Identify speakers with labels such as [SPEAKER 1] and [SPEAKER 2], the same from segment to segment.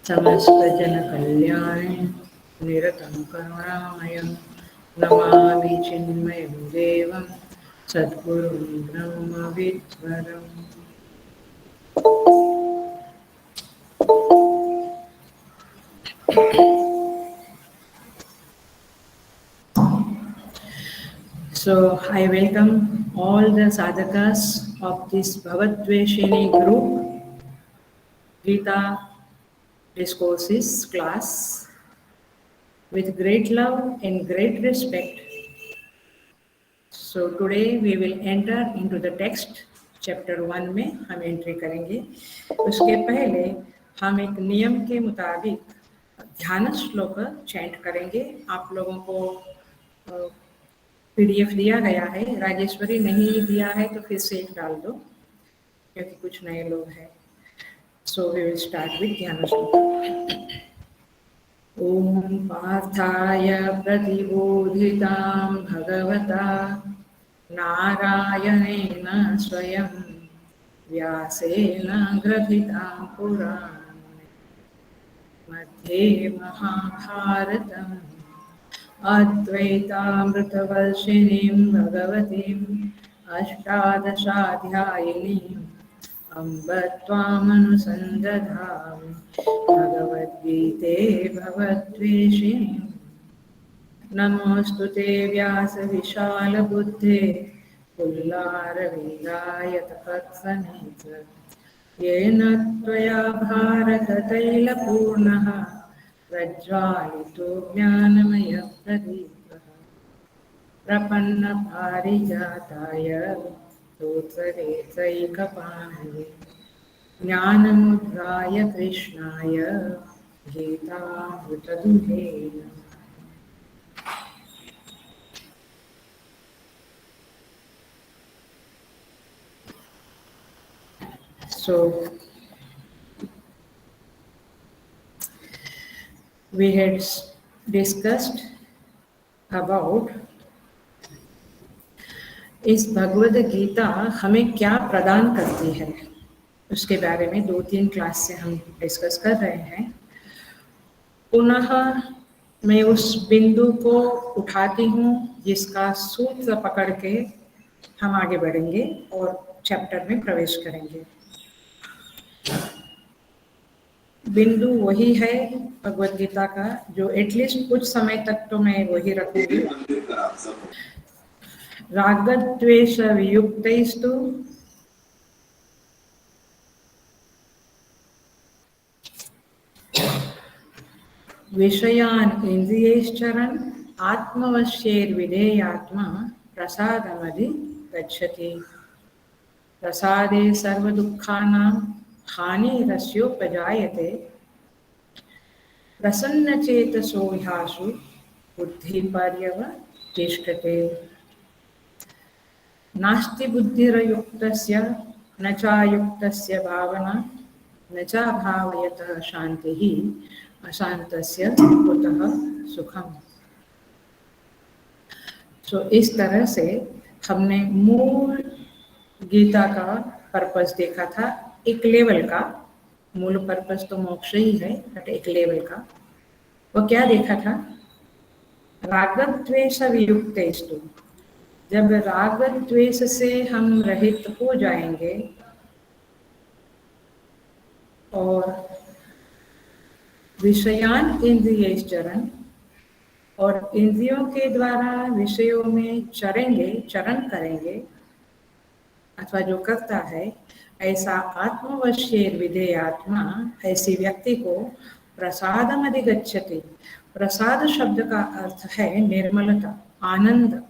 [SPEAKER 1] समस्तजनकल्याणे निरतं करुणामयं नमामि चिन्मयं देवं सद्गुरुं ब्रह्मविद्वरम्। So I welcome all the sadhakas of this Bhavatveshini group Gita Discourses class with great love and great respect. So today we will enter into the text. Chapter 1 में हम entry करेंगे। उसके पहले हम एक नियम के मुताबिक ध्यान श्लोक चैंट करेंगे। आप लोगों को पीडीएफ दिया गया है, राजेश्वरी नहीं दिया है तो फिर से एक डाल दो क्योंकि कुछ नए लोग हैं। So we will start with dhyana shloka. ओम पार्थाय प्रतिबोधितां भगवता नारायणेन स्वयं व्यासेन ग्रथितां पुराणे मध्ये महाभारतम् अद्वैतामृतवर्षिणीं भगवतीम् अष्टादशाध्यायिनीम् अम्ब त्वामनुसन्दधामि भगवद्गीते भवद्वेषिणीम्। नमोऽस्तु ते व्यासविशालबुद्धे पुल्लारविन्दायतपत्समेत येन त्वया भारततैलपूर्णः प्रज्वालितो ज्ञानमयप्रदीपः प्रपन्नपारिजाताय स्तोत्रवेत्रैकपाणये ज्ञानमुद्राय कृष्णाय गीतामृतदुहे नमः। So we had discussed about इस भगवद गीता हमें क्या प्रदान करती है, उसके बारे में 2-3 क्लास से हम डिस्कस कर रहे हैं। पुनः मैं उस बिंदु को उठाती हूँ जिसका सूत्र पकड़ के हम आगे बढ़ेंगे और चैप्टर में प्रवेश करेंगे। बिंदु वही है भगवद गीता का जो एटलीस्ट कुछ समय तक तो मैं वही रखूंगी। रागद्वेष वियुक्तैस्तु विषयान् इन्द्रियैश्चरन् आत्मवश्यैर्विधेयात्मा प्रसादमधिगच्छति। प्रसादे सर्वदुःखानां हानिरस्योपजायते प्रसन्नचेतसो ह्याशु बुद्धिपर्यवतिष्ठते। नास्ति बुद्धिरयुक्तस्य न चायुक्तस्य भावना न चाभावयतः शान्तिः अशान्तस्य कुतः सुखम्। तो इस तरह से हमने मूल गीता का पर्पस देखा था, एक लेवल का। मूल पर्पस तो मोक्ष ही है, बट एक लेवल का। वो क्या देखा था? रागद्वेष वियुक्तेस्तु, जब राग द्वेष से हम रहित हो जाएंगे और विषयान इंद्रियैश्चरन्, और इंद्रियों के द्वारा विषयों में चरेंगे, चरण करेंगे, अथवा जो करता है ऐसा आत्मवश्येर विधेयात्मा, ऐसी व्यक्ति को प्रसादम अधिगच्छति। प्रसाद शब्द का अर्थ है निर्मलता, आनंद।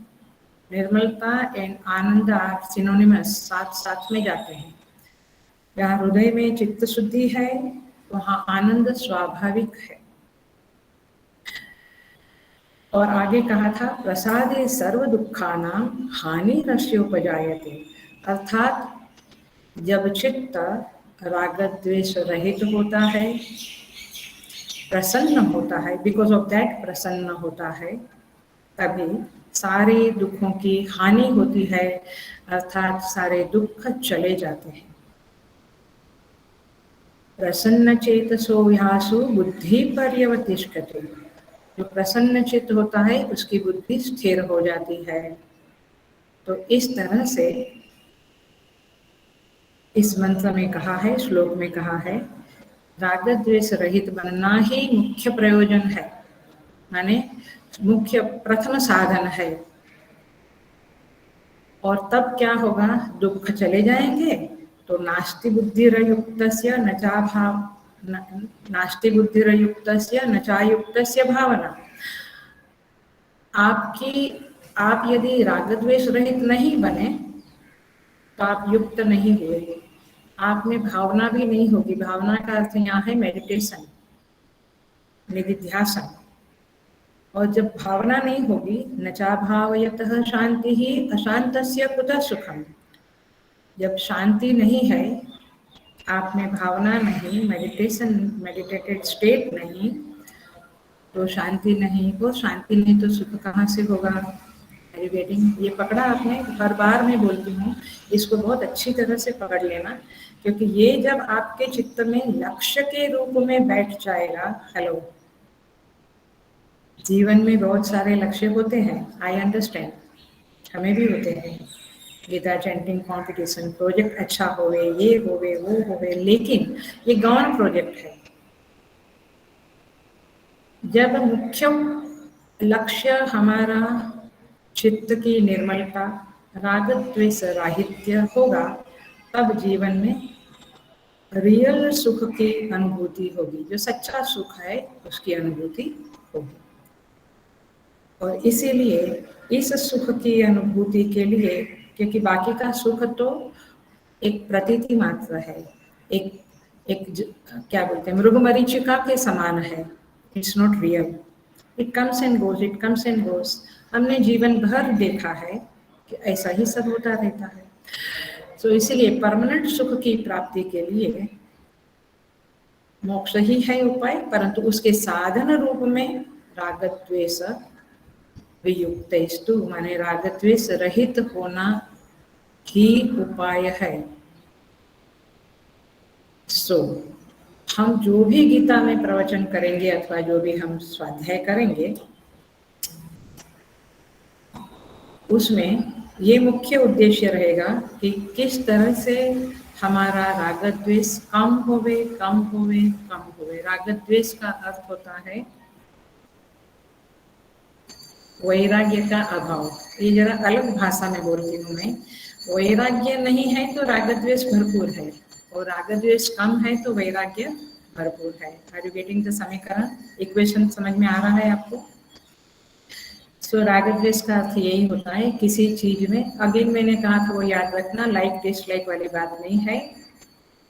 [SPEAKER 1] निर्मलता एंड आनंद आर सिनोनिमस, साथ साथ में जाते हैं। जहाँ हृदय में चित्त शुद्धि है वहाँ आनंद स्वाभाविक है। और आगे कहा था प्रसादे सर्व दुखानां हानिरस्योपजायते, अर्थात जब चित्त राग द्वेष रहित होता है, प्रसन्न होता है, बिकॉज ऑफ दैट प्रसन्न होता है, तभी सारे दुखों की हानि होती है, अर्थात सारे दुख चले जाते हैं। प्रसन्न चेतसो ह्यासु बुद्धि पर्यवतिष्ठते। जो प्रसन्न चित्त होता है उसकी बुद्धि स्थिर हो जाती है। तो इस तरह से इस मंत्र में कहा है, श्लोक में कहा है, राग द्वेष रहित बनना ही मुख्य प्रयोजन है, माने मुख्य प्रथम साधन है। और तब क्या होगा, दुख चले जाएंगे। तो नास्ति बुद्धिरयुक्तस्य न चाभाव नास्ति बुद्धिरयुक्तस्य न चायुक्तस्य भावना। आप यदि राग द्वेष रहित नहीं बने तो आप युक्त नहीं हुए, आप में भावना भी नहीं होगी। भावना का अर्थ यहाँ है मेडिटेशन, निधिध्यासन। और जब भावना नहीं होगी, न चा भावयतः शांति ही अशांतस्य कुतः सुखम। जब शांति नहीं है, आप में भावना नहीं, मेडिटेटेड स्टेट नहीं, तो शांति नहीं। वो शांति नहीं तो सुख कहाँ से होगा। गेटिंग? ये पकड़ा आपने? हर बार मैं बोलती हूँ, इसको बहुत अच्छी तरह से पकड़ लेना, क्योंकि ये जब आपके चित्त में लक्ष्य के रूप में बैठ जाएगा। हेलो, जीवन में बहुत सारे लक्ष्य होते हैं, आई अंडरस्टैंड, हमें भी होते हैं। गीता चैंटिंग कंपटीशन, प्रोजेक्ट अच्छा होवे, ये होवे, वो होवे, लेकिन ये गौण प्रोजेक्ट है। जब मुख्य लक्ष्य हमारा चित्त की निर्मलता, राग द्वेष राहित्य होगा, तब जीवन में रियल सुख की अनुभूति होगी। जो सच्चा सुख है उसकी अनुभूति होगी। और इसीलिए इस सुख की अनुभूति के लिए, क्योंकि बाकी का सुख तो एक प्रतीति मात्र है, एक क्या बोलते हैं, मृगमरीचिका के समान है। It's not real, it comes and goes, it comes and goes. हमने जीवन भर देखा है कि ऐसा ही सब होता रहता है। तो इसलिए परमानेंट सुख की प्राप्ति के लिए मोक्ष ही है उपाय, परंतु उसके साधन रूप में राग द्वेष वियुक्तस्तु, माने राग द्वेष रहित होना ही उपाय है। हम जो भी गीता में प्रवचन करेंगे अथवा जो भी हम स्वाध्याय करेंगे, उसमें ये मुख्य उद्देश्य रहेगा कि किस तरह से हमारा राग द्वेष कम होवे, कम होवे, कम होवे। राग द्वेष का अर्थ होता है वैराग्य का अभाव। ये जरा अलग भाषा में बोलती हूँ मैं। वैराग्य नहीं है तो राग द्वेष भरपूर है, और राग द्वेष कम है तो वैराग्य भरपूर है। आर यू गेटिंग द समीकरण? इक्वेशन समझ में आ रहा है आपको? सो राग द्वेष का अर्थ यही होता है, किसी चीज में, अगेन मैंने कहा था वो याद रखना, लाइक डिसलाइक वाली बात नहीं है।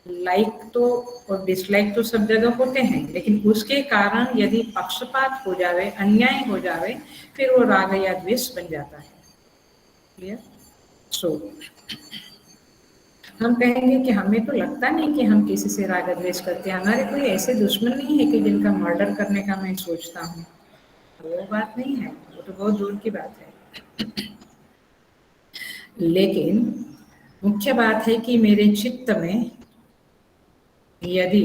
[SPEAKER 1] लाइक तो और डिसलाइक तो सब जगह होते हैं, लेकिन उसके कारण यदि पक्षपात हो जावे, अन्याय हो जावे, फिर वो राग या द्वेष बन जाता है। क्लियर? सो हम कहेंगे कि हमें तो लगता नहीं कि हम किसी से राग द्वेष करते हैं, हमारे कोई ऐसे दुश्मन नहीं है कि जिनका मर्डर करने का मैं सोचता हूँ। वो बात नहीं है, वो तो बहुत दूर की बात है। लेकिन मुख्य बात है कि मेरे चित्त में यदि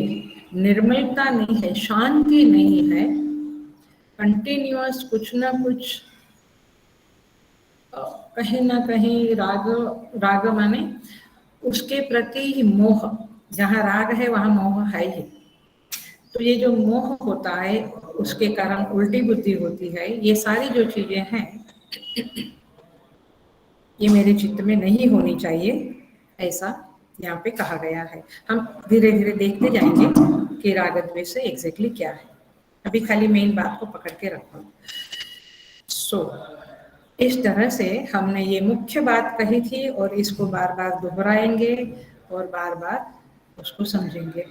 [SPEAKER 1] निर्मलता नहीं है, शांति नहीं है, कंटिन्यूअस कुछ ना कुछ कहीं ना कहीं राग माने उसके प्रति मोह, जहाँ राग है वहाँ मोह है ही। तो ये जो मोह होता है उसके कारण उल्टी बुद्धि होती है। ये सारी जो चीजें हैं ये मेरे चित्त में नहीं होनी चाहिए, ऐसा यहाँ पे कहा गया है। हम धीरे धीरे देखते जाएंगे कि राग द्वेष एग्जैक्टली क्या है। अभी खाली मेन बात को पकड़ के रखो। इस तरह से हमने ये मुख्य बात कही थी, और इसको बार बार दोहराएंगे और बार बार उसको समझेंगे।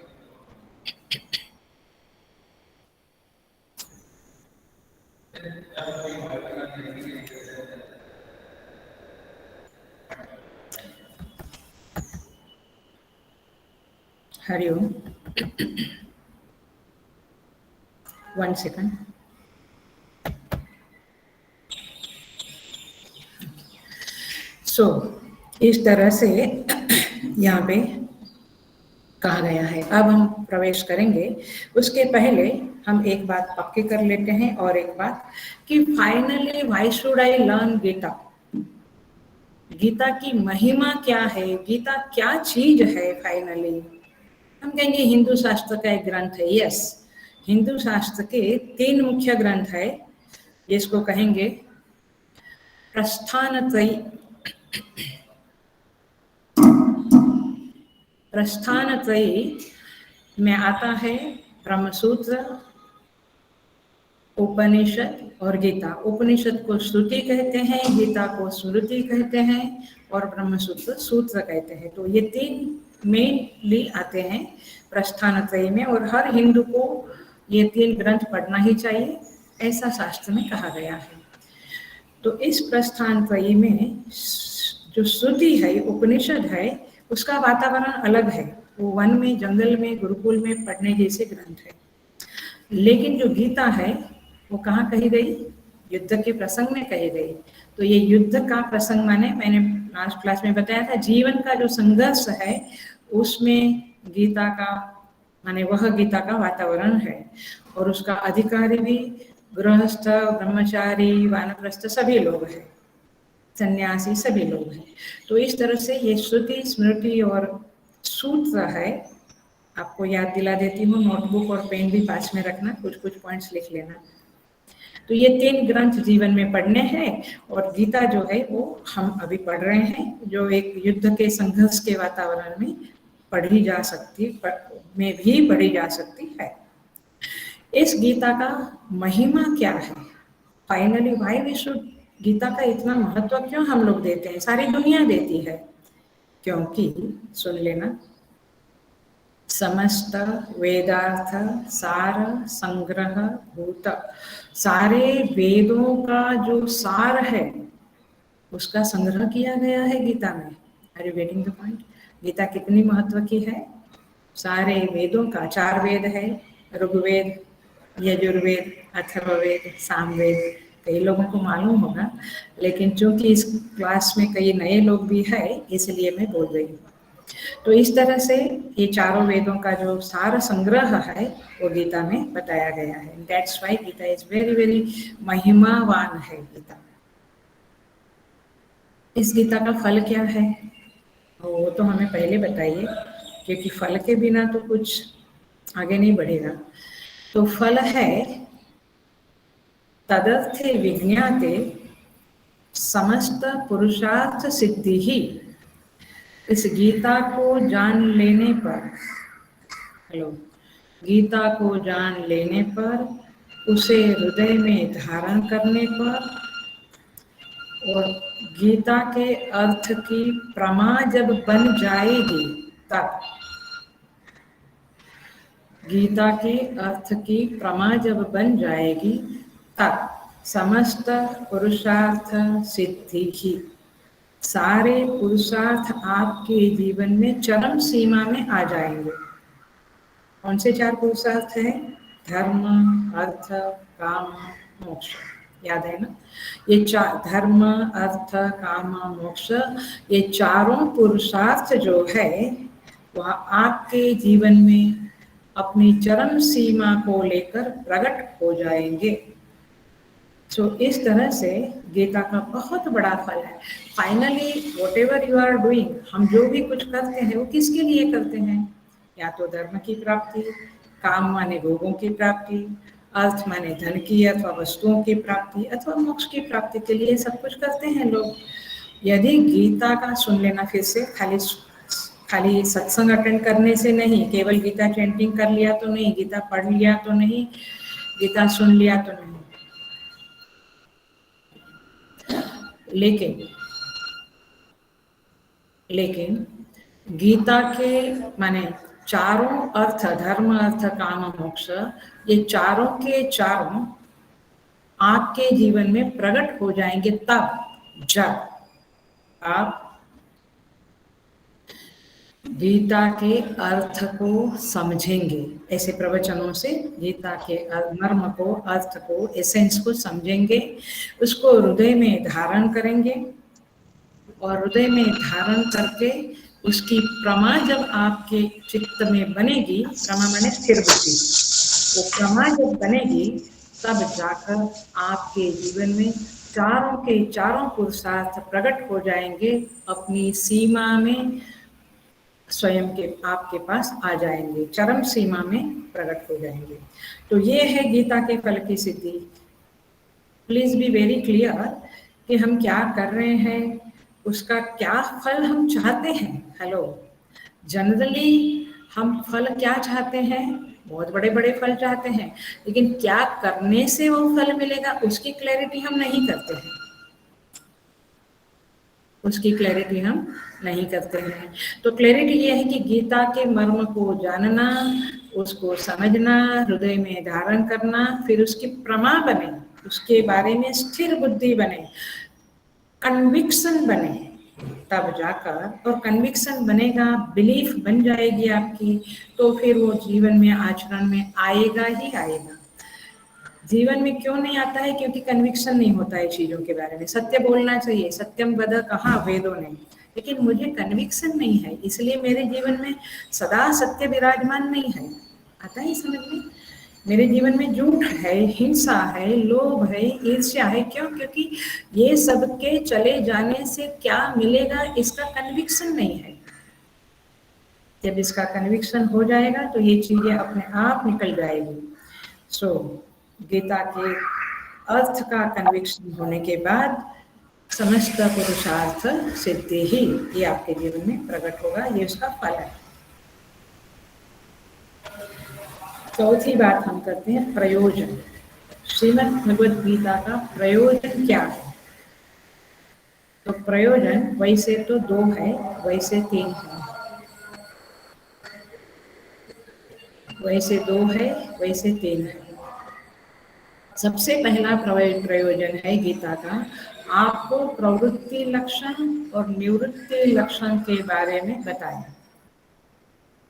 [SPEAKER 1] हरिओम। 1 सेकंड। इस तरह से यहाँ पे कहा गया है। अब हम प्रवेश करेंगे, उसके पहले हम एक बात पक्की कर लेते हैं, और एक बात कि finally why should I learn Gita, Gita की महिमा क्या है, गीता क्या चीज है। फाइनली हम कहेंगे हिंदू शास्त्र का एक ग्रंथ है। यस, हिंदू शास्त्र के 3 मुख्य ग्रंथ है, जिसको कहेंगे प्रस्थानत्रयी। प्रस्थानत्रयी में आता है ब्रह्मसूत्र, उपनिषद और गीता। उपनिषद को श्रुति कहते हैं, गीता को स्मृति कहते हैं, और ब्रह्मसूत्र सूत्र कहते हैं। तो ये 3 मेनली आते हैं प्रस्थानत्रयी में, और हर हिंदू को ये 3 ग्रंथ पढ़ना ही चाहिए, ऐसा शास्त्र में कहा गया है। तो इस प्रस्थानत्रयी में जो श्रुति है, उपनिषद है, उसका वातावरण अलग है। वो वन में, जंगल में, गुरुकुल में पढ़ने जैसे ग्रंथ है। लेकिन जो गीता है वो कहाँ कही गई? युद्ध के प्रसंग में कही गई। तो ये युद्ध का प्रसंग माने, मैंने लास्ट क्लास में बताया था, जीवन का जो संघर्ष है उसमें गीता का माने वह गीता का वातावरण है। और उसका अधिकारी भी गृहस्थ, ब्रह्मचारी, वानप्रस्थ सभी लोग हैं, सन्यासी सभी लोग हैं। तो इस तरह से ये श्रुति, स्मृति और सूत्र है। आपको याद दिला देती हूँ, नोटबुक और पेन भी पास में रखना, कुछ कुछ पॉइंट्स लिख लेना। तो ये 3 ग्रंथ जीवन में पढ़ने हैं, और गीता जो है वो हम अभी पढ़ रहे हैं, जो एक युद्ध के संघर्ष के वातावरण में पढ़ी जा सकती, में भी पढ़ी जा सकती है। इस गीता का महिमा क्या है? Finally why we should, Gita का इतना महत्व क्यों हम लोग देते हैं, सारी दुनिया देती है? क्योंकि सुन लेना, समस्त वेदार्थ सार संग्रह भूत, सारे वेदों का जो सार है उसका संग्रह किया गया है गीता में। Are you getting the point? Gita कितनी महत्व की है? सारे वेदों का, 4 वेद है, ऋग्वेद, यजुर्वेद, अथर्ववेद, सामवेद। कई लोगों को मालूम होगा, लेकिन चूंकि इस क्लास में कई नए लोग भी हैं, इसलिए मैं बोल रही हूँ। तो इस तरह से ये चारों वेदों का जो सार संग्रह है वो गीता में बताया गया है। That's why Gita is very very महिमावान है गीता। इस गीता का फल क्या है वो तो हमें पहले बताइए, क्योंकि फल के बिना तो कुछ आगे नहीं बढ़ेगा। तो फल है तदर्थे विज्ञाते समस्त पुरुषार्थ सिद्धि ही। इस गीता को जान लेने पर, हेलो, गीता को जान लेने पर, उसे हृदय में धारण करने पर, और गीता के अर्थ की प्रमा जब बन जाएगी तब, गीता के अर्थ की प्रमा जब बन जाएगी तब समस्त पुरुषार्थ सिद्धि ही, सारे पुरुषार्थ आपके जीवन में चरम सीमा में आ जाएंगे। कौन से 4 पुरुषार्थ हैं? धर्म, अर्थ, काम, मोक्ष। याद है ना? ये 4 धर्म, अर्थ, काम, मोक्ष, ये चारों पुरुषार्थ जो है वह आपके जीवन में अपनी चरम सीमा को लेकर प्रकट हो जाएंगे। तो इस तरह से गीता का बहुत बड़ा फल है। Finally whatever you are doing, हम जो भी कुछ करते हैं वो किसके लिए करते हैं? या तो धर्म की प्राप्ति, काम माने भोगों की प्राप्ति, अर्थ माने धन की अथवा वस्तुओं की प्राप्ति, अथवा मोक्ष की प्राप्ति के लिए सब कुछ करते हैं लोग। यदि गीता का सुन लेना, फिर से खाली सत्संग अटेंड करने से नहीं, केवल गीता चैंटिंग कर लिया तो नहीं, गीता पढ़ लिया तो नहीं, गीता सुन लिया तो नहीं, लेकिन गीता के माने चारों अर्थ, धर्म, अर्थ, काम, मोक्ष, ये चारों के चारों आपके जीवन में प्रकट हो जाएंगे तब जब आप गीता के अर्थ को समझेंगे। ऐसे प्रवचनों से गीता के मर्म को, अर्थ को, एसेंस को समझेंगे, उसको हृदय में धारण करेंगे, और हृदय में धारण करके उसकी प्रमा जब आपके चित्त में बनेगी, प्रमा माने स्थिर बुद्धि, वो प्रमा जब बनेगी तब जाकर आपके जीवन में चारों के चारों पुरुषार्थ प्रकट हो जाएंगे, अपनी सीमा में स्वयं के आपके पास आ जाएंगे, चरम सीमा में प्रकट हो जाएंगे। तो ये है गीता के फल की सिद्धि। प्लीज बी वेरी क्लियर कि हम क्या कर रहे हैं, उसका क्या फल हम चाहते हैं। हेलो, जनरली हम फल क्या चाहते हैं, बहुत बड़े बड़े फल चाहते हैं, लेकिन क्या करने से वो फल मिलेगा उसकी क्लैरिटी हम नहीं करते हैं, उसकी क्लैरिटी हम नहीं करते हैं। तो क्लैरिटी ये है कि गीता के मर्म को जानना, उसको समझना, हृदय में धारण करना, फिर उसकी प्रमा बने, उसके बारे में स्थिर बुद्धि बने, कन्विक्शन बने, तब जाकर, और कन्विक्शन बनेगा, बिलीफ बन जाएगी आपकी, तो फिर वो जीवन में आचरण में आएगा ही आएगा। जीवन में क्यों नहीं आता है? क्योंकि कन्विक्शन नहीं होता है चीजों के बारे में। सत्य बोलना चाहिए, सत्यम वद कहा वेदों ने, लेकिन मुझे कन्विक्शन नहीं है, इसलिए मेरे जीवन में सदा सत्य विराजमान नहीं है। आता है समझ में? मेरे जीवन में झूठ है, हिंसा है, लोभ है, ईर्ष्या है। क्यों? क्योंकि ये सबके चले जाने से क्या मिलेगा इसका कन्विक्शन नहीं है। जब इसका कन्विक्शन हो जाएगा तो ये चीजें अपने आप निकल जाएगी। सो गीता के अर्थ का कन्विक्शन होने के बाद समस्त पुरुषार्थ सिद्धि ही ये आपके जीवन में प्रकट होगा, ये उसका फल है। चौथी बात हम करते हैं प्रयोजन। श्रीमद् भगवद गीता का प्रयोजन क्या है? तो प्रयोजन वैसे तो 2 है, वैसे 3 है, वैसे 2 है, वैसे 3 है। सबसे पहला प्रयोजन है गीता का, आपको प्रवृत्ति लक्षण और निवृत्ति लक्षण के बारे में बताया।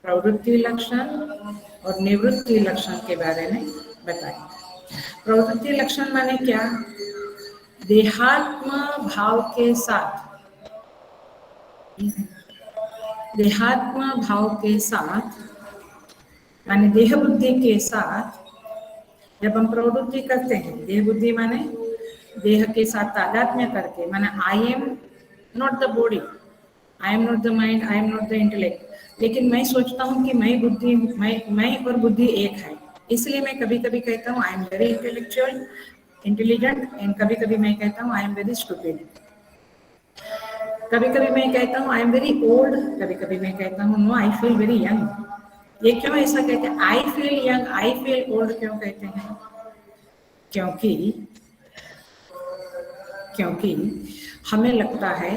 [SPEAKER 1] प्रवृत्ति लक्षण और निवृत्ति लक्षण के बारे में बताया। प्रवृत्ति लक्षण माने क्या? देहात्म भाव के साथ, देहात्म भाव के साथ माने देह बुद्धि के साथ जब हम प्रवृत्ति करते हैं, देह बुद्धि माने देह के साथ तादात्म्य करके, माने I am not the body, I am not the mind, I am not the intellect, लेकिन मैं सोचता हूँ कि मैं बुद्धि, मैं और बुद्धि एक है, इसलिए मैं कभी कभी कहता हूँ I am very intellectual, intelligent, and कभी कभी मैं कहता हूँ आई एम वेरी स्टूपिड, कभी कभी मैं कहता हूँ आई एम वेरी ओल्ड, कभी कभी मैं कहता हूँ no I feel very young. ये क्यों ऐसा कहते हैं? I feel young, I feel old क्यों कहते हैं? क्योंकि हमें लगता है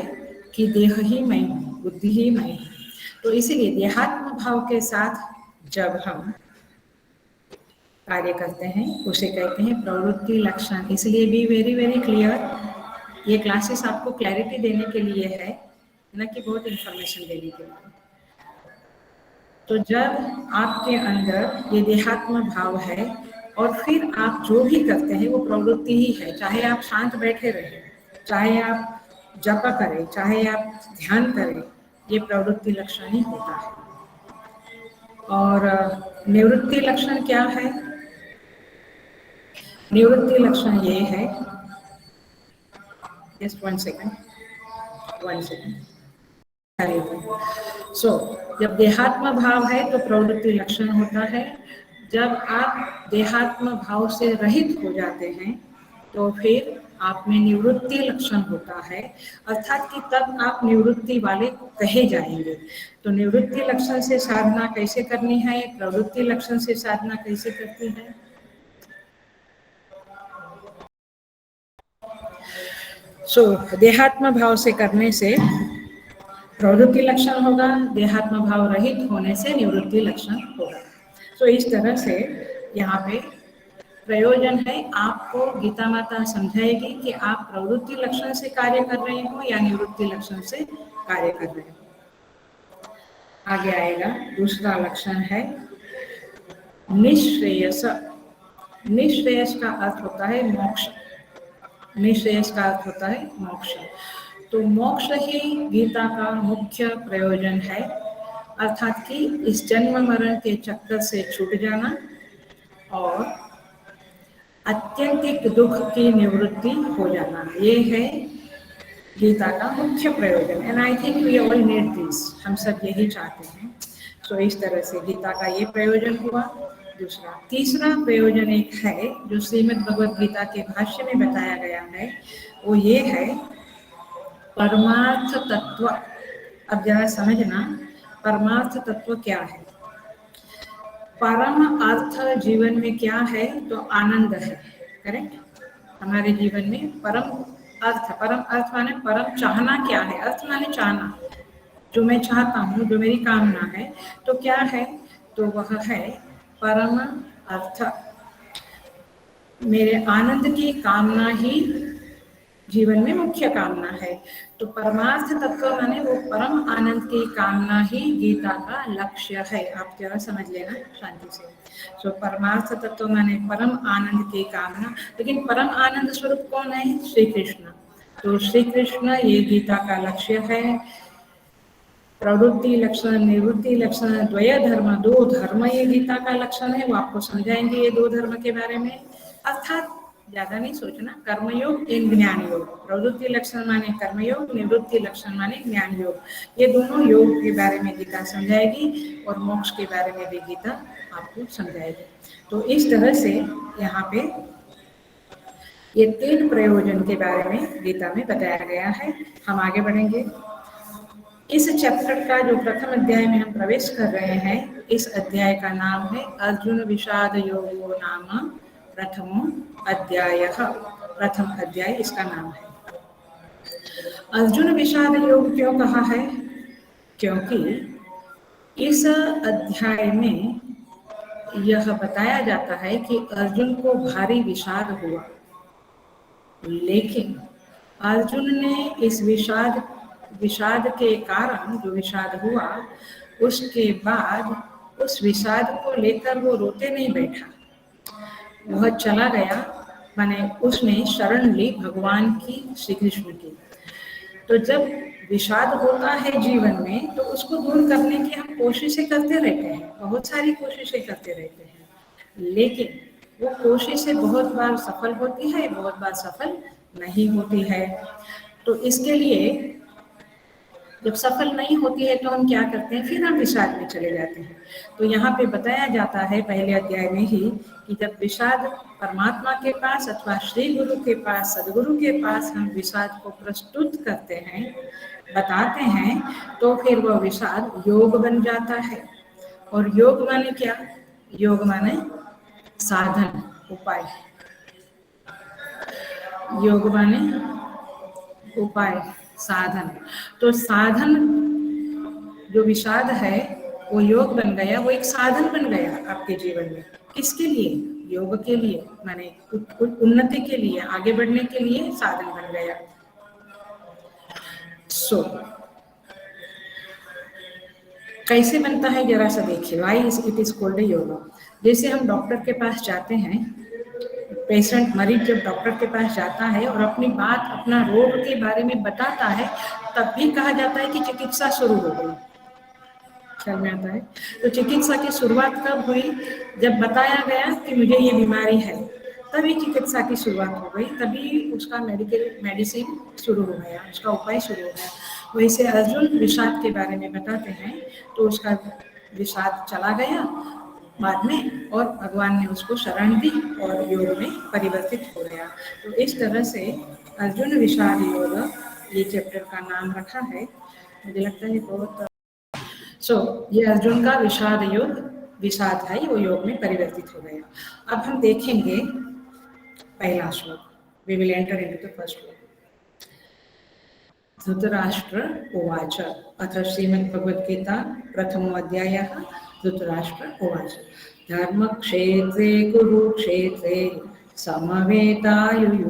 [SPEAKER 1] कि देह ही मैं हूँ, बुद्धि ही मैं हूँ। तो इसीलिए देहात्म भाव के साथ जब हम कार्य करते हैं उसे कहते हैं प्रवृत्ति लक्षण। इसलिए बी वेरी वेरी क्लियर, ये क्लासेस आपको क्लैरिटी देने के लिए है, न कि बहुत इंफॉर्मेशन देने के लिए। तो जब आपके अंदर ये देहात्म भाव है और फिर आप जो भी करते हैं वो प्रवृत्ति ही है, चाहे आप शांत बैठे रहें, चाहे आप जप करें, चाहे आप ध्यान करें, ये प्रवृत्ति लक्षण ही होता है। और निवृत्ति लक्षण क्या है? निवृत्ति लक्षण ये है, जस्ट वन सेकेंड, जब देहात्म भाव है तो प्रवृत्ति लक्षण होता है। जब आप देहात्म भाव से रहित हो जाते हैं तो फिर आप में निवृत्ति लक्षण होता है, अर्थात कि तब आप निवृत्ति वाले कहे जाएंगे। तो निवृत्ति लक्षण से साधना कैसे करनी है, प्रवृत्ति लक्षण से साधना कैसे करती है? देहात्म भाव से करने से प्रवृत्ति लक्षण होगा, देहात्म भाव रहित होने से निवृत्ति लक्षण होगा। तो इस तरह से यहाँ पे प्रयोजन है, आपको गीता माता समझाएगी कि आप प्रवृत्ति लक्षण से कार्य कर रहे हो या निवृत्ति लक्षण से कार्य कर रहे हो। आगे आएगा दूसरा लक्षण है निःश्रेयस। निःश्रेयस का अर्थ होता है मोक्ष। निःश्रेयस का अर्थ होता है मोक्ष। तो मोक्ष ही गीता का मुख्य प्रयोजन है, अर्थात कि इस जन्म मरण के चक्कर से छूट जाना और अत्यंतिक दुख की निवृत्ति हो जाना, ये है गीता का मुख्य प्रयोजन। And I think we all need this, हम सब यही चाहते हैं। तो इस तरह से गीता का ये प्रयोजन हुआ। दूसरा, तीसरा प्रयोजन एक है जो श्रीमद् भगवद गीता के भाष्य में बताया गया है, वो ये है परमार्थ तत्व। अब जरा समझना, परमार्थ तत्व क्या है। परम अर्थ जीवन में क्या है, तो आनंद है, करेक्ट। हमारे जीवन में परम अर्थ माने परम चाहना क्या है, अर्थ माने चाहना, जो मैं चाहता हूँ, जो मेरी कामना है, तो क्या है, तो वह है परम अर्थ। मेरे आनंद की कामना ही जीवन में मुख्य कामना है। तो परमार्थ तत्व माने वो परम आनंद की कामना ही गीता का लक्ष्य है। आप जरा समझ लेना शांति से। सो परमार्थ तत्व माने परम आनंद की कामना, लेकिन परम आनंद स्वरूप कौन है, श्री कृष्ण। तो श्री कृष्ण ये गीता का लक्ष्य है। प्रवृत्ति लक्षण निवृत्ति लक्षण द्वय धर्म, दो धर्म ये गीता का लक्षण है। वो आपको समझाएंगे ये दो धर्म के बारे में। अर्थात ज्यादा नहीं सोचना, कर्मयोग एवं ज्ञान योग। प्रवृत्ति लक्षण माने कर्मयोग, निवृत्ति लक्षण माने ज्ञान योग। ये दोनों योग के बारे में गीता समझाएगी और मोक्ष के बारे में भी गीता आपको समझाएगी। तो इस तरह से यहाँ पे ये तीन प्रयोजन के बारे में गीता में बताया गया है। हम आगे बढ़ेंगे। इस चैप्टर का जो प्रथम अध्याय में हम प्रवेश कर रहे हैं, इस अध्याय का नाम है अर्जुन विषाद योगो नाम प्रथमो अध्याय। प्रथम अध्याय इसका नाम है। अर्जुन विषाद योग क्यों कहा है, क्योंकि इस अध्याय में यह बताया जाता है कि अर्जुन को भारी विषाद हुआ, लेकिन अर्जुन ने इस विषाद के कारण जो विषाद हुआ, उसके बाद उस विषाद को लेकर वो रोते नहीं बैठा, वह चला गया, माने उसने शरण ली भगवान की, श्री कृष्ण की। तो जब विषाद होता है जीवन में, तो उसको दूर करने की हम कोशिशें करते रहते हैं, बहुत सारी कोशिशें करते रहते हैं, लेकिन वो कोशिशें बहुत बार सफल होती है, बहुत बार सफल नहीं होती है। तो इसके लिए जब सफल नहीं होती है तो हम क्या करते हैं, फिर हम विषाद में चले जाते हैं। तो यहाँ पे बताया जाता है पहले अध्याय में ही कि जब विषाद परमात्मा के पास अथवा श्री गुरु के पास, सदगुरु के पास हम विषाद को प्रस्तुत करते हैं, बताते हैं, तो फिर वह विषाद योग बन जाता है। और योग माने क्या, योग माने साधन, उपाय। योग माने उपाय, साधन। तो साधन जो विषाद है वो योग बन गया, वो एक साधन बन गया आपके जीवन में। किसके लिए, योग के लिए, माने उन्नति के लिए, आगे बढ़ने के लिए साधन बन गया। सो कैसे बनता है जरा सा देखिए, why it is called yoga. जैसे हम डॉक्टर के पास जाते हैं, पेशेंट, मरीज जब डॉक्टर के पास जाता है और अपनी बात, अपना रोग के बारे में बताता है, तब भी कहा जाता है कि चिकित्सा शुरू हो गई। ख्याल में आता है। तो चिकित्सा की शुरुआत कब हुई, जब बताया गया कि मुझे ये बीमारी है, तभी चिकित्सा की शुरुआत हो गई, तभी उसका मेडिसिन शुरू हो गया, उसका उपाय शुरू हो गया। वैसे अर्जुन विषाद के बारे में बताते हैं, तो उसका विषाद चला गया बाद में, और भगवान ने उसको शरण दी और योग में परिवर्तित हो गया। तो इस तरह से अर्जुन विषाद योग ये चैप्टर का नाम रखा है। मुझे लगता है बहुत ये अर्जुन का विषाद योग, विषाद है वो योग में परिवर्तित हो गया। अब हम देखेंगे पहला श्लोक। We will enter into the first shloka. Dhritarashtra उवाच, अथ श्रीमद्भगवद्गीता प्रथमो अध्यायः। धृतराष्ट्र उवाच, धर्मक्षेत्रे कुरुक्षेत्रे समवेतायुयुत्सवः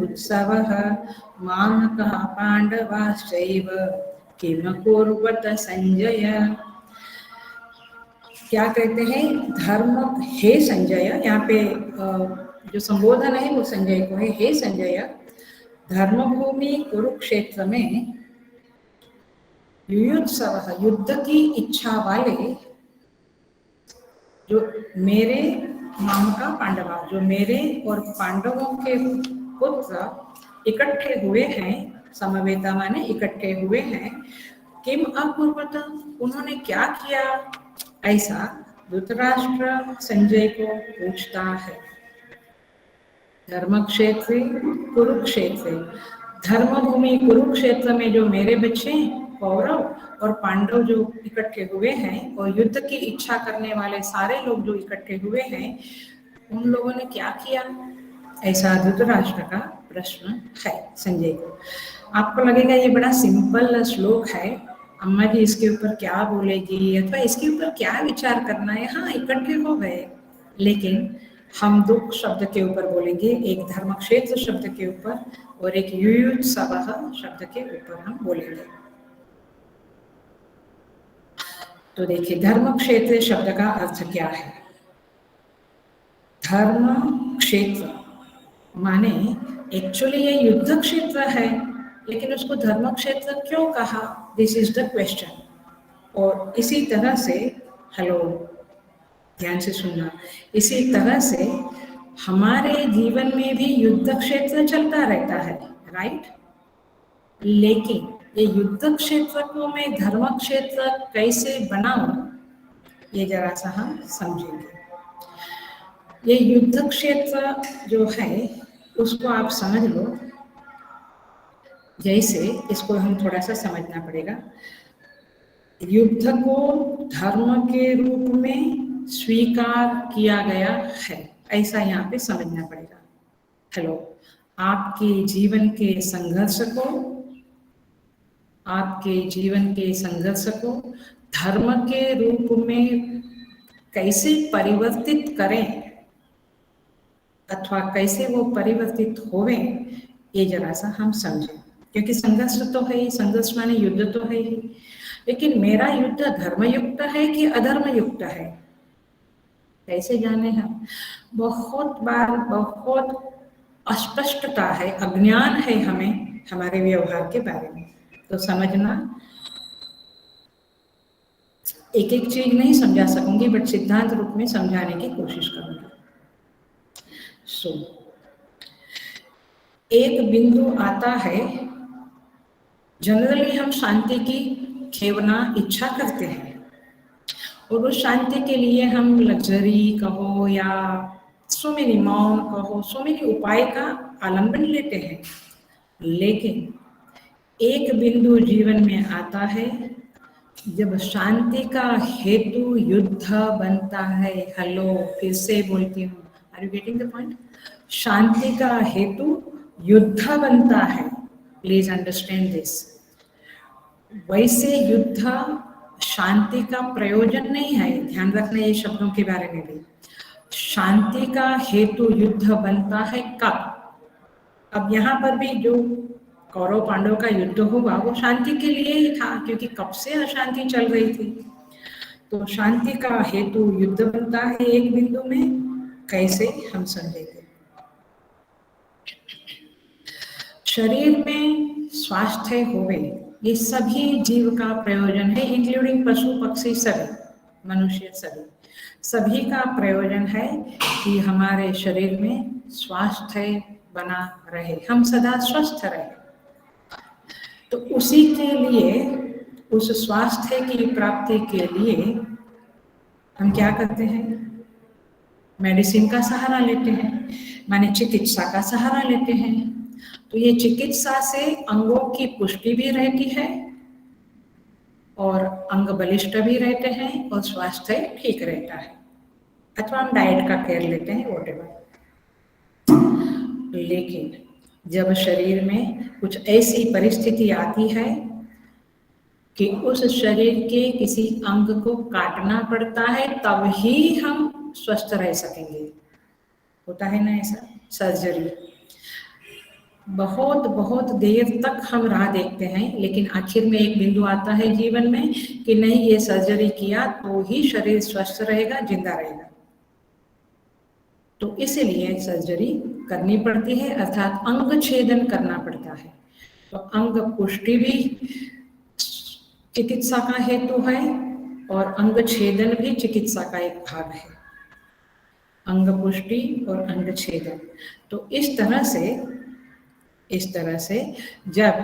[SPEAKER 1] मामकः पाण्डवाश्चैव किमकुर्वत संजय। क्या कहते हैं, धर्म, हे संजय, यहाँ पे जो संबोधन है वो संजय को है। हे संजय, धर्मभूमि कुरुक्षेत्र में युयुत्सवः, युद्ध की इच्छा वाले, जो मेरे नाम का पांडवा, जो मेरे और पांडवों के पुत्र इकट्ठे हुए हैं, समवेता माने इकट्ठे हुए हैं, किम अकुर्वत, उन्होंने क्या किया, ऐसा धृतराष्ट्र संजय को पूछता है। धर्म क्षेत्र कुरुक्षेत्र, धर्मभूमि कुरुक्षेत्र में जो मेरे बच्चे कौरव और पांडव जो इकट्ठे हुए हैं, और युद्ध की इच्छा करने वाले सारे लोग जो इकट्ठे हुए हैं, उन लोगों ने क्या किया, ऐसा धृतराष्ट्र का प्रश्न है संजय को। आपको लगेगा ये बड़ा सिंपल श्लोक है, अम्मा जी इसके ऊपर क्या बोलेगी अथवा इसके ऊपर क्या विचार करना है। हाँ, इकट्ठे हो गए, लेकिन हम दुख शब्द के ऊपर बोलेंगे, एक धर्म क्षेत्र शब्द के ऊपर और एक युयुत्सवः शब्द के ऊपर हम बोलेंगे। तो देखिए, धर्म क्षेत्र शब्द का अर्थ क्या है। धर्म क्षेत्र माने एक्चुअली ये युद्ध क्षेत्र है, लेकिन उसको धर्म क्षेत्र क्यों कहा, दिस इज द क्वेश्चन। और इसी तरह से, हेलो ध्यान से सुनना, इसी तरह से हमारे जीवन में भी युद्ध क्षेत्र चलता रहता है, राइट। लेकिन ये युद्ध क्षेत्र को मैं धर्म क्षेत्र कैसे बनाऊं, ये जरा सा हम समझेंगे। ये युद्ध क्षेत्र जो है उसको आप समझ लो, जैसे इसको हम थोड़ा सा समझना पड़ेगा। युद्ध को धर्म के रूप में स्वीकार किया गया है, ऐसा यहाँ पे समझना पड़ेगा। हेलो, आपके जीवन के संघर्ष को, आपके जीवन के संघर्ष को धर्म के रूप में कैसे परिवर्तित करें अथवा कैसे वो परिवर्तित होवे, ये जरा सा हम समझें। क्योंकि संघर्ष तो है ही, संघर्ष माने युद्ध तो है ही, लेकिन मेरा युद्ध धर्मयुक्त है कि अधर्मयुक्त है, कैसे जाने हम। बहुत बार बहुत अस्पष्टता है, अज्ञान है हमें हमारे व्यवहार के बारे में। तो समझना, एक एक चीज नहीं समझा सकूंगी, बट सिद्धांत रूप में समझाने की कोशिश करूंगी। सो एक बिंदु आता है, जनरली हम शांति की खेवना इच्छा करते हैं, और उस शांति के लिए हम लग्जरी कहो या सो मेनी मौन कहो, सो मेनी उपाय का आलंबन लेते हैं। लेकिन एक बिंदु जीवन में आता है जब शांति का हेतु युद्ध बनता है। हेलो, फिर से बोलती हूँ, are you getting the point. शांति का हेतु युद्ध बनता है, प्लीज अंडरस्टैंड दिस। वैसे युद्ध शांति का प्रयोजन नहीं है, ध्यान रखना ये शब्दों के बारे में भी। शांति का हेतु युद्ध बनता है कब? अब यहाँ पर भी जो कौरव पांडव का युद्ध हुआ वो शांति के लिए ही था, क्योंकि कब से अशांति चल रही थी। तो शांति का हेतु युद्ध बनता है एक बिंदु में, कैसे हम समझेंगे। शरीर में स्वास्थ्य होवे, ये सभी जीव का प्रयोजन है, इंक्लूडिंग पशु पक्षी सभी, मनुष्य सभी का प्रयोजन है कि हमारे शरीर में स्वास्थ्य बना रहे, हम सदा स्वस्थ रहे। तो उसी के लिए, उस स्वास्थ्य की प्राप्ति के लिए हम क्या करते हैं, मेडिसिन का सहारा लेते हैं, माने चिकित्सा का सहारा लेते हैं। तो ये चिकित्सा से अंगों की पुष्टि भी रहती है और अंग बलिष्ठ भी रहते हैं और स्वास्थ्य ठीक रहता है, अथवा हम डाइट का केयर लेते हैं, व्हाटएवर। लेकिन जब शरीर में कुछ ऐसी परिस्थिति आती है कि उस शरीर के किसी अंग को काटना पड़ता है, तब ही हम स्वस्थ रह सकेंगे। होता है ना ऐसा, सर्जरी। बहुत बहुत देर तक हम राह देखते हैं, लेकिन आखिर में एक बिंदु आता है जीवन में कि नहीं, ये सर्जरी किया तो ही शरीर स्वस्थ रहेगा, जिंदा रहेगा। तो इसलिए सर्जरी करनी पड़ती है, अर्थात अंग छेदन करना पड़ता है। तो अंग पुष्टि भी चिकित्सा का हेतु है और अंग छेदन भी चिकित्सा का एक भाग है, अंग पुष्टि और अंग छेदन। तो इस तरह से जब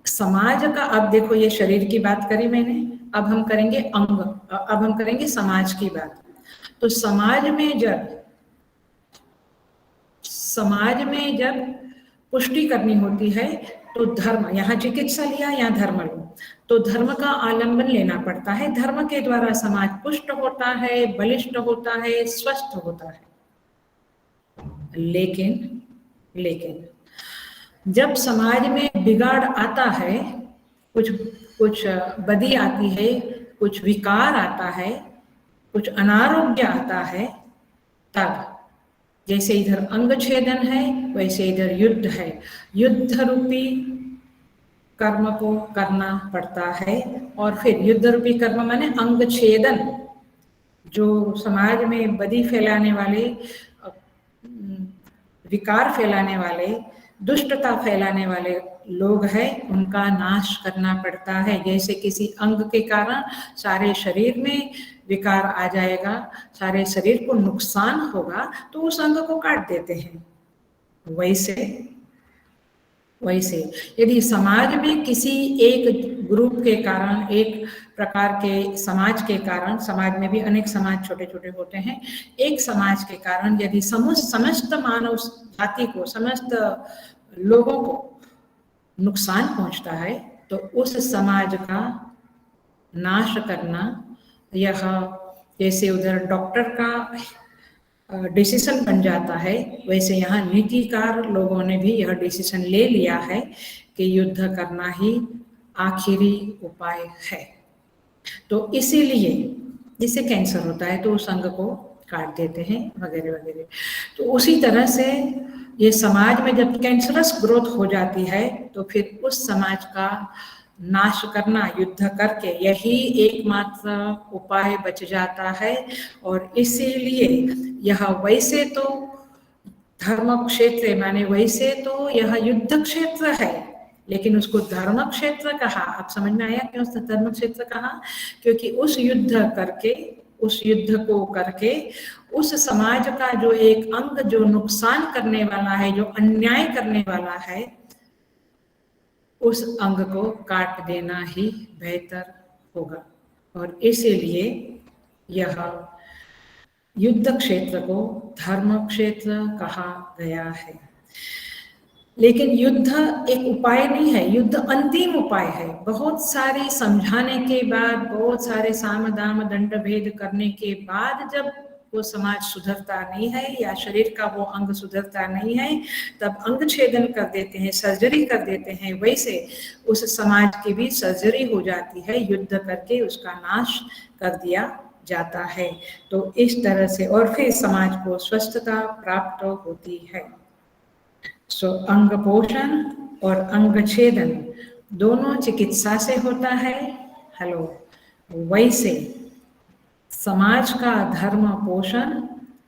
[SPEAKER 1] समाज का, अब देखो ये शरीर की बात करी मैंने, अब हम करेंगे अंग, अब हम करेंगे समाज की बात। तो समाज में जब पुष्टि करनी होती है तो धर्म, यहाँ चिकित्सा लिया या धर्म लो, तो धर्म का आलंबन लेना पड़ता है। धर्म के द्वारा समाज पुष्ट होता है, बलिष्ठ होता है, स्वस्थ होता है। लेकिन जब समाज में बिगाड़ आता है, कुछ बदी आती है, कुछ विकार आता है, कुछ अनारोग्य आता है, तब जैसे इधर अंग छेदन है वैसे इधर युद्ध है। युद्ध रूपी कर्म को करना पड़ता है। और फिर युद्ध रूपी कर्म माने अंग छेदन, जो समाज में बदी फैलाने वाले, विकार फैलाने वाले, दुष्टता फैलाने वाले लोग हैं, उनका नाश करना पड़ता है। जैसे किसी अंग के कारण सारे शरीर में विकार आ जाएगा, सारे शरीर को नुकसान होगा, तो उस अंग को काट देते हैं। वैसे यदि समाज में किसी एक ग्रुप के कारण, एक प्रकार के समाज के कारण, समाज में भी अनेक समाज छोटे छोटे होते हैं, एक समाज के कारण यदि समस्त मानव जाति को, समस्त लोगों को नुकसान पहुंचता है, तो उस समाज का नाश करना, यह जैसे उधर डॉक्टर का डिसीजन बन जाता है, वैसे यहाँ नीतिकार लोगों ने भी यह डिसीजन ले लिया है कि युद्ध करना ही आखिरी उपाय है। तो इसीलिए जिससे कैंसर होता है तो उस अंग को काट देते हैं वगैरह वगैरह। तो उसी तरह से ये समाज में जब कैंसरस ग्रोथ हो जाती है तो फिर उस समाज का नाश करना युद्ध करके यही एकमात्र उपाय बच जाता है। और इसीलिए यह वैसे तो धर्म क्षेत्र माने वैसे तो यह युद्ध क्षेत्र है, लेकिन उसको धर्म क्षेत्र कहा। आप समझ में आया क्यों धर्म क्षेत्र कहा? क्योंकि उस युद्ध को करके उस समाज का जो एक अंग जो नुकसान करने वाला है, जो अन्याय करने वाला है, उस अंग को काट देना ही बेहतर होगा। और इसीलिए यह युद्ध क्षेत्र को धर्म क्षेत्र कहा गया है। लेकिन युद्ध एक उपाय नहीं है, युद्ध अंतिम उपाय है। बहुत सारी समझाने के बाद, बहुत सारे साम दाम दंड भेद करने के बाद जब वो समाज सुधरता नहीं है या शरीर का वो अंग सुधरता नहीं है, तब अंग छेदन कर देते हैं, सर्जरी कर देते हैं। वैसे उस समाज की भी सर्जरी हो जाती है, युद्ध करके उसका नाश कर दिया जाता है। तो इस तरह से और फिर समाज को स्वस्थता प्राप्त होती है। सो अंग पोषण और अंग छेदन दोनों चिकित्सा से होता है। हेलो, वैसे समाज का धर्म पोषण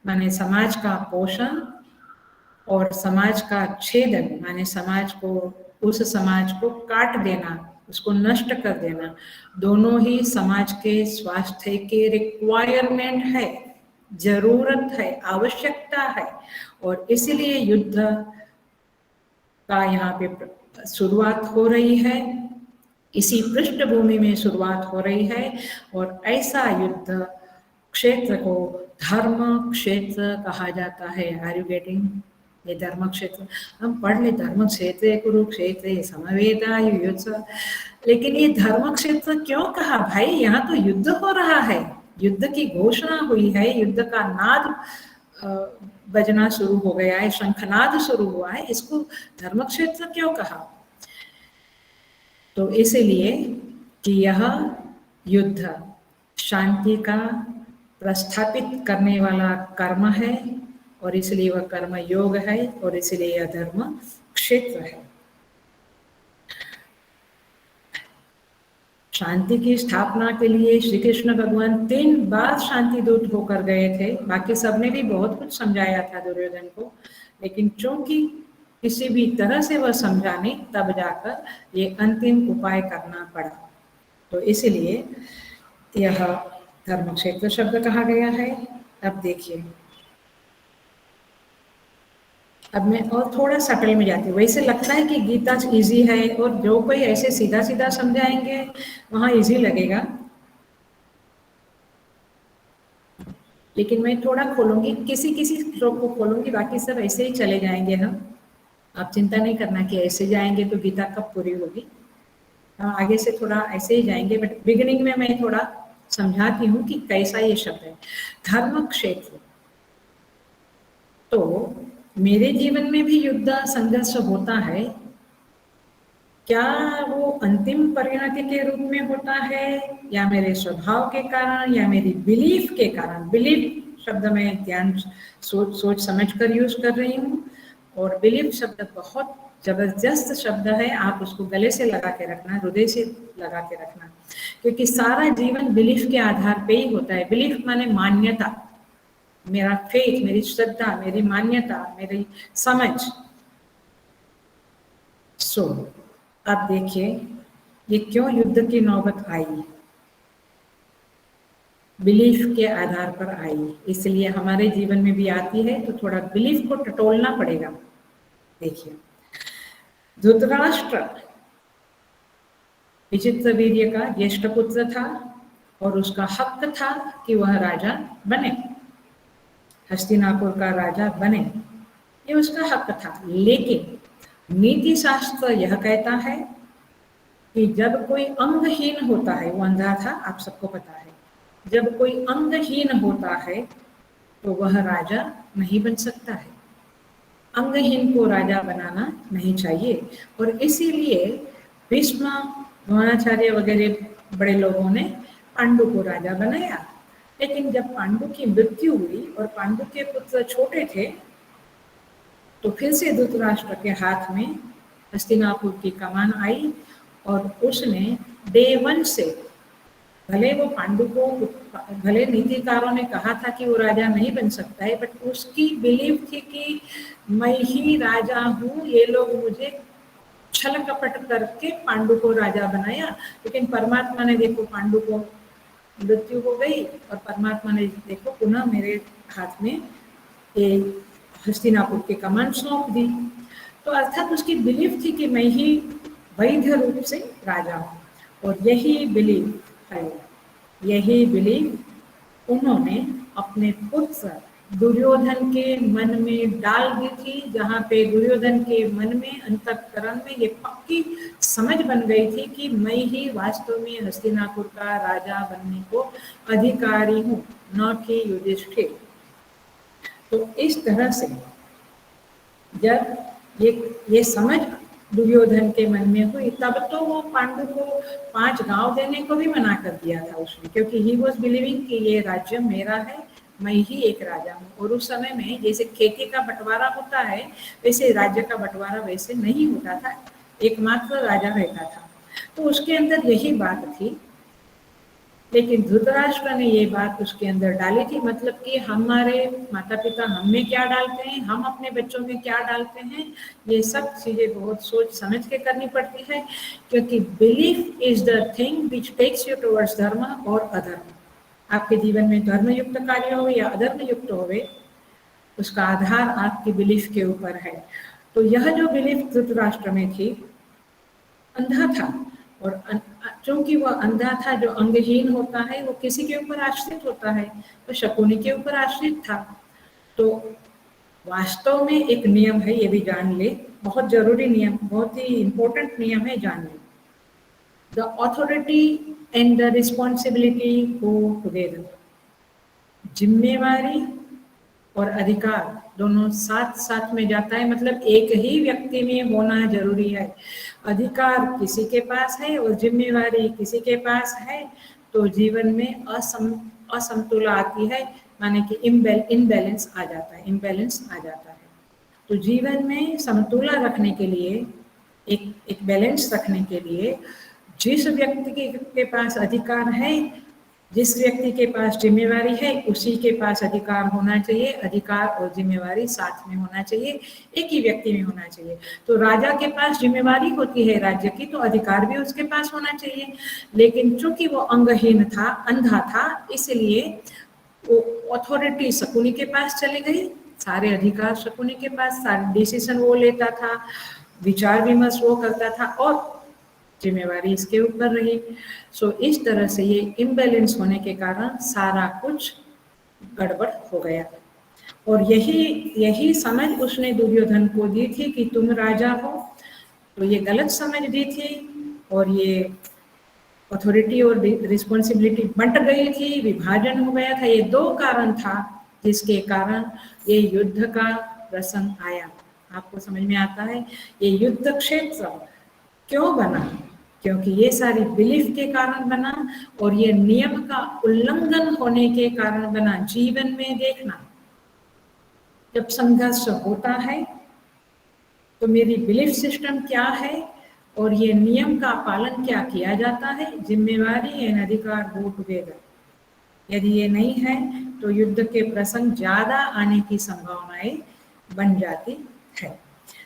[SPEAKER 1] माने समाज का पोषण और समाज का छेदन माने समाज को, उस समाज को काट देना, उसको नष्ट कर देना, दोनों ही समाज के स्वास्थ्य के रिक्वायरमेंट है, जरूरत है, आवश्यकता है। और इसलिए युद्ध का यहाँ पे शुरुआत हो रही है, इसी पृष्ठभूमि में शुरुआत हो रही है। और ऐसा युद्ध क्षेत्र को धर्म क्षेत्र कहा जाता है। Are you getting? ये धर्म क्षेत्र हम पढ़ ले, धर्म क्षेत्र कुरुक्षेत्र समवेतायुयुत्सव, लेकिन ये धर्म क्षेत्र क्यों कहा भाई? यहाँ तो युद्ध हो रहा है, युद्ध की घोषणा हुई है, युद्ध का नाद बजना शुरू हो गया है, शंखनाद शुरू हुआ है, इसको धर्म क्षेत्र क्यों कहा? तो इसलिए कि यह युद्ध शांति का प्रस्थापित करने वाला कर्म है और इसलिए वह कर्म योग है और इसलिए यह धर्म क्षेत्र है। शांति की स्थापना के लिए श्री कृष्ण भगवान 3 बार शांति दूत होकर गए थे। बाकी सबने भी बहुत कुछ समझाया था दुर्योधन को, लेकिन चूंकि किसी भी तरह से वह समझा नहीं, तब जाकर ये अंतिम उपाय करना पड़ा। तो इसीलिए यह धर्म क्षेत्र शब्द कहा गया है। अब देखिए, अब मैं और थोड़ा सटल में जाती हूँ। वैसे लगता है कि गीता इजी है, और जो कोई ऐसे सीधा सीधा समझाएंगे वहाँ इजी लगेगा, लेकिन मैं थोड़ा खोलूंगी, किसी किसी श्लोक को खोलूंगी, बाकी सब ऐसे ही चले जाएंगे हम। आप चिंता नहीं करना कि ऐसे जाएंगे तो गीता कब पूरी होगी। हम आगे से थोड़ा ऐसे ही जाएंगे, बट बिगिनिंग में मैं थोड़ा समझाती हूँ कि कैसा ये शब्द है धर्म क्षेत्र। तो मेरे जीवन में भी युद्ध संघर्ष होता है। क्या वो अंतिम परिणति के रूप में होता है, या मेरे स्वभाव के कारण, या मेरी बिलीफ के कारण? बिलीफ शब्द में ध्यान सोच समझ कर यूज कर रही हूँ, और बिलीफ शब्द बहुत जबरदस्त शब्द है। आप उसको गले से लगा के रखना, हृदय से लगा के रखना, क्योंकि सारा जीवन बिलीफ के आधार पे ही होता है। बिलीफ माने मान्यता, मेरा फेथ, मेरी श्रद्धा, मेरी मान्यता, मेरी समझ। अब देखिए ये क्यों युद्ध की नौबत आई, बिलीफ के आधार पर आई, इसलिए हमारे जीवन में भी आती है। तो थोड़ा बिलीफ को टटोलना पड़ेगा। देखिए, धृतराष्ट्र विचित्र वीर्य का ज्येष्ठ पुत्र था, और उसका हक था कि वह राजा बने, हस्तिनापुर का राजा बने, ये उसका हक था। लेकिन नीति शास्त्र यह कहता है कि जब कोई अंगहीन होता है, वो अंधा था, आप सबको पता है, जब कोई अंगहीन होता है तो वह राजा नहीं बन सकता है। अंगहीन को राजा बनाना नहीं चाहिए, और इसीलिए भीष्म, द्रोणाचार्य वगैरह बड़े लोगों ने पांडु को राजा बनाया। लेकिन जब पांडु की मृत्यु हुई और पांडु के पुत्र छोटे थे, तो फिर से धृतराष्ट्र के हाथ में हस्तिनापुर की कमान आई, और उसने डे वन से, भले वो पांडु को, भले नीतिकारों ने कहा था कि वो राजा नहीं बन सकता है, बट उसकी बिलीव थी कि मैं ही राजा हूँ, ये लोग मुझे छल कपट करके पांडु को राजा बनाया। लेकिन परमात्मा ने देखो, पांडु को मृत्यु हो गई, और परमात्मा ने देखो पुनः मेरे हाथ में ये हस्तिनापुर की कमान सौंप दी। तो अर्थात उसकी बिलीव थी कि मैं ही वैध रूप से राजा हूँ, और यही बिलीव है, यही बिलीव उन्होंने अपने पुत्र दुर्योधन के मन में डाल दी थी, जहाँ पे दुर्योधन के मन में, अंतःकरण में ये पक्की समझ बन गई थी कि मैं ही वास्तव में हस्तिनापुर का राजा बनने को अधिकारी हूँ, न कि युधिष्ठिर। तो इस तरह से जब ये समझ दुर्योधन के मन में हुई, तब तो वो पांडु को 5 गांव देने को भी मना कर दिया था उसने, क्योंकि ही वॉज बिलीविंग कि ये राज्य मेरा है, मैं ही एक राजा हूँ। और उस समय में जैसे खेती का बंटवारा होता है, वैसे राज्य का बंटवारा वैसे नहीं होता था, एकमात्र राजा रहता था। तो उसके अंदर यही बात थी, लेकिन धृतराष्ट्र ने ये बात उसके अंदर डाली थी। मतलब कि हमारे माता पिता हम में क्या डालते हैं, हम अपने बच्चों में क्या डालते हैं, ये सब चीजें बहुत सोच समझ के करनी पड़ती है, क्योंकि belief is the thing which takes you towards धर्म और अधर्म। आपके जीवन में धर्मयुक्त कार्य हो या अधर्मयुक्त होवे, उसका आधार आपकी बिलीफ के ऊपर है। तो यह जो बिलीफ धृतराष्ट्र में थी, अंधा था, और क्योंकि वह अंधा था, जो अंगहीन होता है वो किसी के ऊपर आश्रित होता है, तो शकुनी के ऊपर आश्रित था। तो वास्तव में एक नियम है, ये भी जान ले, बहुत जरूरी नियम, बहुत ही इंपॉर्टेंट नियम है, जान ले। The authority and the responsibility go together. जिम्मेवारी और अधिकार दोनों साथ साथ में जाता है, मतलब एक ही व्यक्ति में होना जरूरी है। अधिकार किसी के पास है और जिम्मेवारी किसी के पास है, तो जीवन में असमतुला आती है, माने कि इम्बैलेंस आ जाता है, इम्बैलेंस आ जाता है। तो जीवन में समतुला रखने के लिए, एक बैलेंस रखने के लिए, जिस व्यक्ति के पास अधिकार है जिस व्यक्ति के पास जिम्मेवारी है उसी के पास अधिकार होना चाहिए, अधिकार और जिम्मेवारी साथ में होना चाहिए, एक ही व्यक्ति में होना चाहिए। तो राजा के पास जिम्मेवारी होती है राज्य की, तो अधिकार भी उसके पास होना चाहिए, लेकिन चूंकि वो अंगहीन था, अंधा था, इसलिए वो अथॉरिटी शकुनी के पास चली गई, सारे अधिकार शकुनी के पास, सारे डिसीजन वो लेता था, विचार विमर्श वो करता था और जिम्मेवारी इसके ऊपर रही। सो इस तरह से ये इम्बैलेंस होने के कारण सारा कुछ गड़बड़ हो गया। और यही समझ उसने दुर्योधन को दी थी कि तुम राजा हो, तो ये गलत समझ दी थी और ये अथॉरिटी और रिस्पॉन्सिबिलिटी बंट गई थी, विभाजन हो गया था। ये दो कारण था जिसके कारण ये युद्ध का प्रसंग आया। आपको समझ में आता है ये युद्ध क्षेत्र क्यों बना? क्योंकि ये सारी बिलीफ के कारण बना और ये नियम का उल्लंघन होने के कारण बना। जीवन में देखना, जब संघर्ष होता है तो मेरी बिलीफ सिस्टम क्या है और ये नियम का पालन क्या किया जाता है, जिम्मेवारी एंड अधिकार गो टुगेदर। यदि ये नहीं है तो युद्ध के प्रसंग ज्यादा आने की संभावनाएं बन जाती है।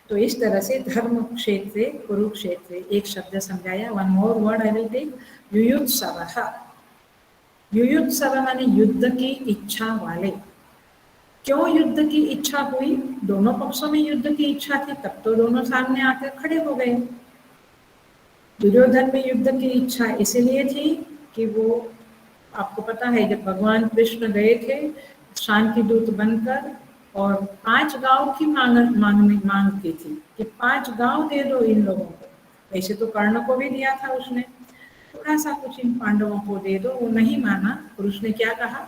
[SPEAKER 1] तो इस तरह से धर्म क्षेत्र कुरुक्षेत्र, एक शब्द समझाया। One more word I will take, युयुत्सवः। युयुत्सव माने युद्ध की इच्छा वाले। क्यों युद्ध की इच्छा हुई? दोनों पक्षों में युद्ध की इच्छा थी, तब तो दोनों सामने आकर खड़े हो गए। दुर्योधन में युद्ध की इच्छा इसलिए थी कि वो, आपको पता है जब भगवान कृष्ण गए थे शांति दूत बनकर और 5 गांव की मांग की थी कि 5 गांव दे दो इन लोगों को। वैसे तो कर्ण को भी दिया था उसने, थोड़ा सा कुछ इन पांडवों को दे दो। वो नहीं माना और उसने क्या कहा,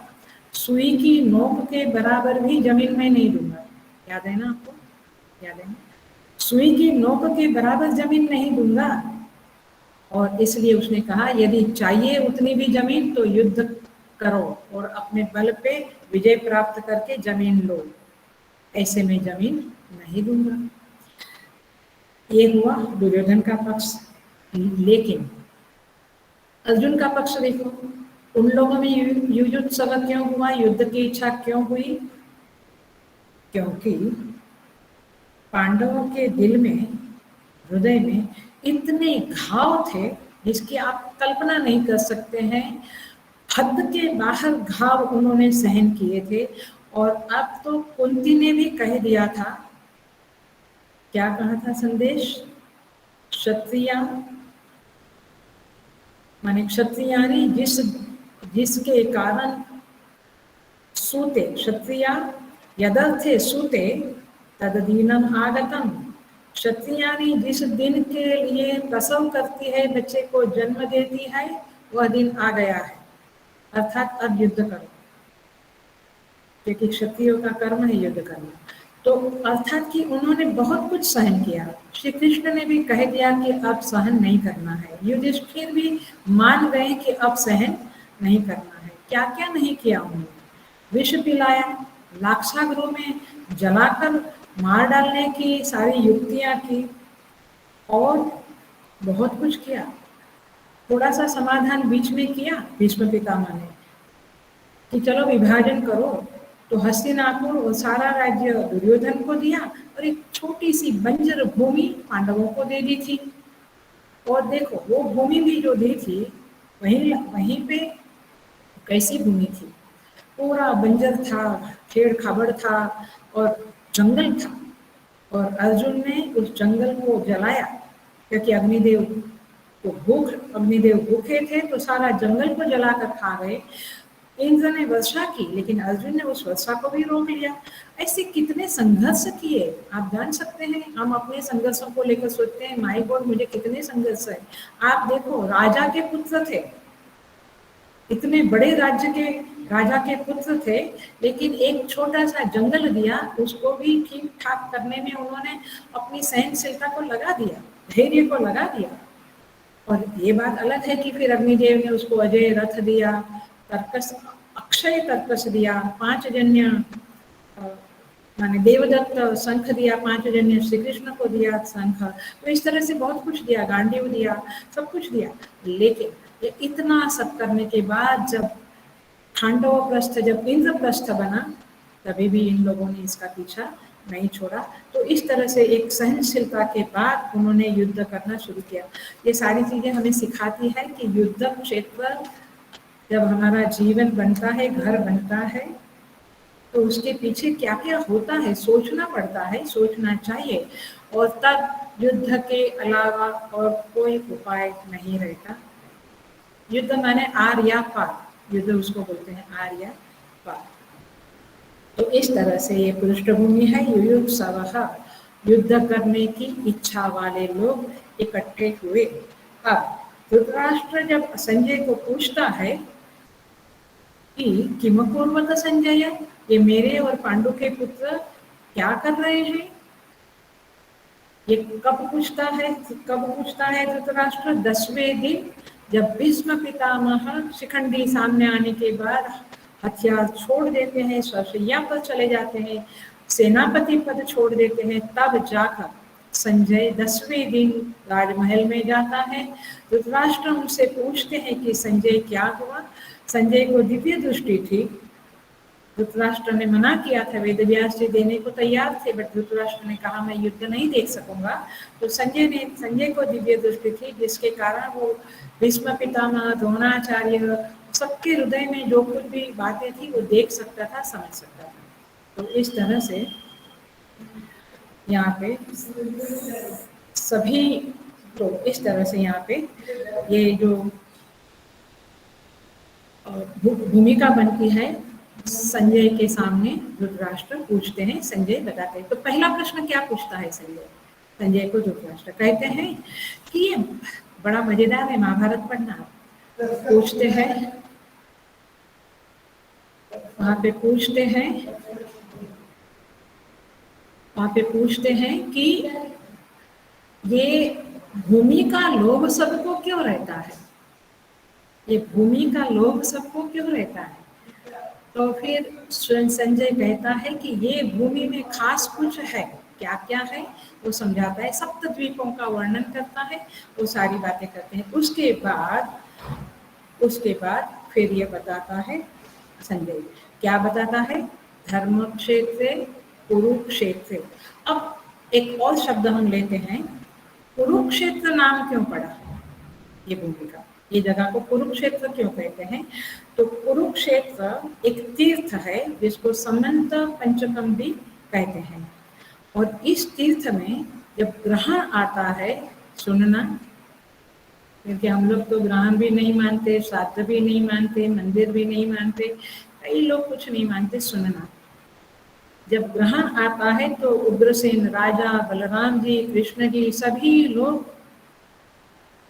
[SPEAKER 1] सुई की नोक के बराबर भी जमीन में नहीं दूंगा। याद है ना आपको? याद है ना? सुई की नोक के बराबर जमीन नहीं दूंगा। और इसलिए उसने कहा यदि चाहिए उतनी भी जमीन तो युद्ध करो और अपने बल पे विजय प्राप्त करके जमीन लो, ऐसे में जमीन नहीं दूंगा। ये हुआ दुर्योधन का पक्ष। लेकिन अर्जुन का पक्ष देखो, उन लोगों में युयुत्सव क्यों हुआ, युद्ध की इच्छा क्यों हुई? क्योंकि पांडवों के दिल में, हृदय में इतने घाव थे जिसकी आप कल्पना नहीं कर सकते हैं। हद के बाहर घाव उन्होंने सहन किए थे। और अब तो कुंती ने भी कह दिया था, क्या कहा था संदेश, क्षत्रिया माने क्षत्रियानी जिसके कारण सूते, क्षत्रिया यदर्थे सूते तददीनम आगतम। क्षत्रियानी जिस दिन के लिए प्रसव करती है, बच्चे को जन्म देती है, वह दिन आ गया है, अर्थात अब युद्ध करो, क्योंकि क्षत्रियों का कर्म है युद्ध करना। तो अर्थात कि उन्होंने बहुत कुछ सहन किया। श्री कृष्ण ने भी कह दिया कि अब सहन नहीं करना है। युधिष्ठिर भी मान गए कि अब सहन नहीं करना है। क्या क्या नहीं किया उन्होंने, विष पिलाया, लाक्षागृह में जलाकर मार डालने की सारी युक्तियां की और बहुत कुछ किया। थोड़ा सा समाधान बीच में किया भीष्म पितामह ने कि चलो विभाजन करो, तो हस्तिनापुर और सारा राज्य दुर्योधन को दिया और एक छोटी सी बंजर भूमि पांडवों को दे दी थी। और देखो वो भूमि भी जो दी थी वहीं पे कैसी भूमि थी, पूरा बंजर था, खेड़ खाबड़ था और जंगल था। और अर्जुन ने उस जंगल को जलाया क्योंकि अग्निदेव भूखे थे, तो सारा जंगल को जलाकर खा गए। इंद्र ने वर्षा की, लेकिन अर्जुन ने उस वर्षा को भी रोक लिया। ऐसे कितने संघर्ष किए आप जान सकते हैं। हम अपने संघर्षों को लेकर सोचते हैं माय गॉड मुझे कितने संघर्ष है। आप देखो राजा के पुत्र थे, इतने बड़े राज्य के राजा के पुत्र थे, लेकिन एक छोटा सा जंगल दिया, उसको भी ठीक ठाक करने में उन्होंने अपनी सहनशीलता को लगा दिया, धैर्य को लगा दिया। और ये बात अलग है कि फिर अग्निदेव ने उसको अजय रथ दिया, तर्कस अक्षय तर्कस दिया, 5 जन्य माने देवदत्त शंख दिया, 5 जन्य श्री कृष्ण को दिया शंख। तो इस तरह से बहुत कुछ दिया, गांडीव दिया, सब कुछ दिया। लेकिन ये इतना सब करने के बाद जब खांडव प्रस्थ जब इंद्रप्रस्थ बना तभी भी इन लोगों ने इसका पीछा नहीं छोड़ा। तो इस तरह से एक सहनशीलता के बाद उन्होंने युद्ध करना शुरू किया। ये सारी चीजें हमें सिखाती है कि युद्ध क्षेत्र जब हमारा जीवन बनता है, घर बनता है, तो उसके पीछे क्या क्या होता है सोचना पड़ता है, सोचना चाहिए। और तब युद्ध के अलावा और कोई उपाय नहीं रहता। युद्ध माने आर्या पार, युद्ध उसको बोलते हैं आर्या पार। तो इस तरह से ये पृष्ठभूमि है। युयुत्सवः, युद्ध करने की इच्छा वाले लोग इकट्ठे हुए। अब धृतराष्ट्र जब संजय को पूछता है कि किमकुर्वत संजय, ये मेरे और पांडु के पुत्र क्या कर रहे हैं? ये कब पूछता है धृतराष्ट्र? 10वें दिन, जब भीष्म पितामह शिखंडी सामने आने के बाद हथियार छोड़ देते हैं, स्वशैया पर चले जाते हैं, सेनापति पद छोड़ देते हैं, तब जाकर संजय 10वें दिन राजमहल में जाता है। धृतराष्ट्र उनसे पूछते हैं कि संजय क्या हुआ? संजय को दिव्य दृष्टि थी। धृतराष्ट्र ने मना किया था, वेदव्यास जी देने को तैयार थे, बट धृतराष्ट्र ने कहा मैं युद्ध नहीं देख सकूंगा। तो संजय को दिव्य दृष्टि थी, जिसके कारण वो भीष्म पितामह, द्रोणाचार्य, सबके हृदय में जो कुछ भी बातें थी वो देख सकता था, समझ सकता था। तो इस तरह से यहाँ पे सभी, तो इस तरह से यहाँ पे ये जो भूमिका बनती है, संजय के सामने धृतराष्ट्र पूछते हैं, संजय बताते हैं। तो पहला प्रश्न क्या पूछता है संजय को धृतराष्ट्र? कहते हैं कि ये बड़ा मजेदार है महाभारत पढ़ना। पूछते हैं, वहां पे पूछते हैं कि ये भूमि का लोभ सबको क्यों रहता है? ये भूमि का लोभ सबको क्यों रहता है? तो फिर संजय कहता है कि ये भूमि में खास कुछ है। क्या क्या है वो समझाता है, सप्तद्वीपों का वर्णन करता है, वो सारी बातें करते हैं। उसके बाद फिर ये बताता है संजय, क्या बताता है? धर्म क्षेत्र कुरुक्षेत्र। अब एक और शब्द हम लेते हैं, कुरुक्षेत्र नाम क्यों पड़ा ये भूमि का? ये जगह को कुरुक्षेत्र क्यों कहते हैं? तो कुरुक्षेत्र एक तीर्थ है जिसको समंत पंचकम भी कहते हैं। और इस तीर्थ में जब ग्रहण आता है, सुनना, क्योंकि हम लोग तो ग्रहण भी नहीं मानते, श्राद्ध भी नहीं मानते, मंदिर भी नहीं मानते, कई लोग कुछ नहीं मानते, सुनना। जब ग्रहण आता है तो उग्रसेन राजा, बलराम जी, कृष्ण जी, सभी लोग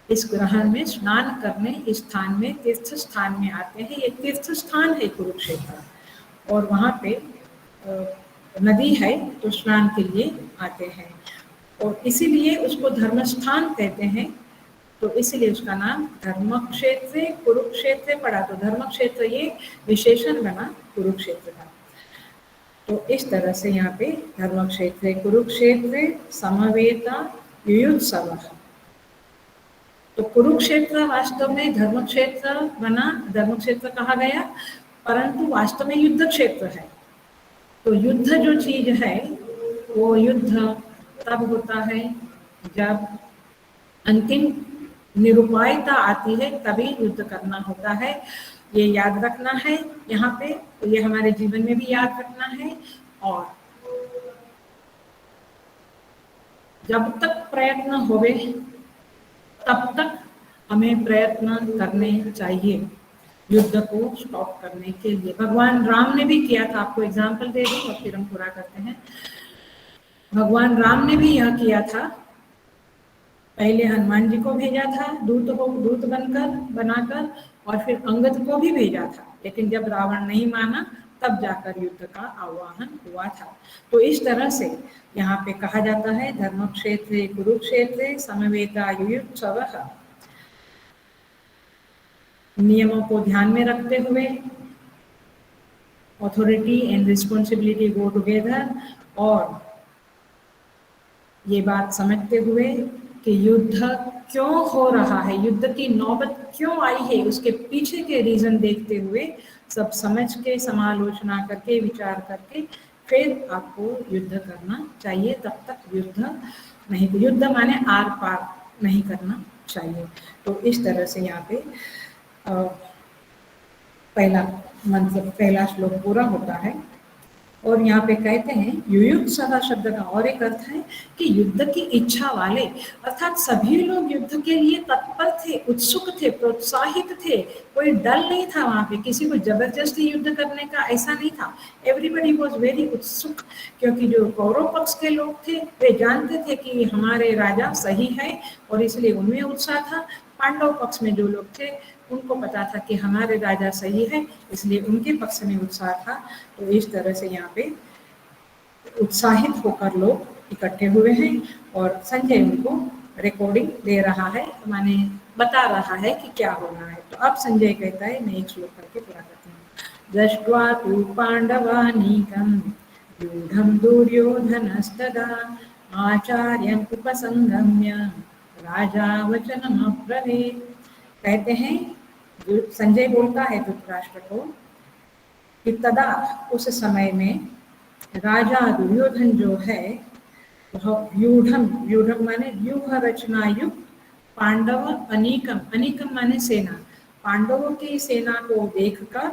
[SPEAKER 1] इस ग्रहण में स्नान करने इस स्थान में, तीर्थ स्थान में आते हैं। ये तीर्थ स्थान है कुरुक्षेत्र, और वहाँ पे नदी है तो स्नान के लिए आते हैं, और इसीलिए उसको धर्म स्थान कहते हैं। तो इसलिए उसका नाम धर्म क्षेत्र कुरुक्षेत्र पड़ा। तो धर्म क्षेत्र ये विशेषण बना कुरुक्षेत्र का। तो इस तरह से यहाँ पे धर्म क्षेत्र कुरुक्षेत्र समवेता युयुत्सवः। तो कुरुक्षेत्र वास्तव में धर्म क्षेत्र बना, धर्म क्षेत्र कहा गया, परंतु वास्तव में युद्ध क्षेत्र है। तो युद्ध जो चीज है वो युद्ध तब होता है जब अंतिम निरुपायता आती है, तभी युद्ध करना होता है। ये याद रखना है यहाँ पे, तो ये हमारे जीवन में भी याद रखना है। और जब तक प्रयत्न होवे तब तक हमें प्रयत्न करने चाहिए युद्ध को स्टॉप करने के लिए। भगवान राम ने भी किया था, आपको एग्जाम्पल दे दूं और फिर हम पूरा करते हैं। भगवान राम ने भी यह किया था। पहले हनुमान जी को भेजा था दूत बनाकर, और फिर अंगद को भी भेजा था, लेकिन जब रावण नहीं माना तब जाकर युद्ध का आह्वान हुआ था। तो इस तरह से यहाँ पे कहा जाता है धर्म क्षेत्र कुरुक्षेत्र समवेता युयुत्सवः। नियमों को ध्यान में रखते हुए, authority and responsibility go together, और ये बात समझते हुए कि युद्ध क्यों हो रहा है, युद्ध की नौबत क्यों आई है, उसके पीछे के रीजन देखते हुए सब समझ के, समालोचना करके, विचार करके फिर आपको युद्ध करना चाहिए। तब तक युद्ध नहीं, युद्ध माने आर पार नहीं करना चाहिए। तो इस तरह से यहाँ पे पहला मंत्र, पहला श्लोक पूरा होता है। और यहाँ पे कहते हैं युयुत्सव शब्द का और एक अर्थ है कि युद्ध की इच्छा वाले, अर्थात सभी लोग युद्ध के लिए तत्पर थे, उत्सुक थे, प्रोत्साहित थे। कोई डर नहीं था वहां पे, किसी को जबरदस्ती युद्ध करने का ऐसा नहीं था। एवरीबडी वॉज वेरी उत्सुक, क्योंकि जो कौरव पक्ष के लोग थे वे जानते थे कि हमारे राजा सही है और इसलिए उनमें उत्साह था। पांडव पक्ष में जो लोग थे उनको पता था कि हमारे राजा सही है, इसलिए उनके पक्ष में उत्साह था। तो इस तरह से यहाँ पे उत्साहित होकर लोग इकट्ठे हुए हैं और संजय उनको रिकॉर्डिंग दे रहा है, माने बता रहा है कि क्या होना है। तो अब संजय कहता है, मैं एक श्लोक करके पूरा करती हूँ। दृष्ट्वा तु पांडवानीकं व्यूढं दुर्योधनस्तदा आचार्यम् उपसंगम्य राजा वचनम् अब्रवीत्। कहते हैं, संजय बोलता है धृतराष्ट्र को कि तदा, उस समय में राजा दुर्योधन जो है वह व्यूढ़म, व्यूढ़म माने व्यूह रचना युक्त, पांडव अनीकम, अनीकम माने सेना, पांडवों की सेना को देखकर,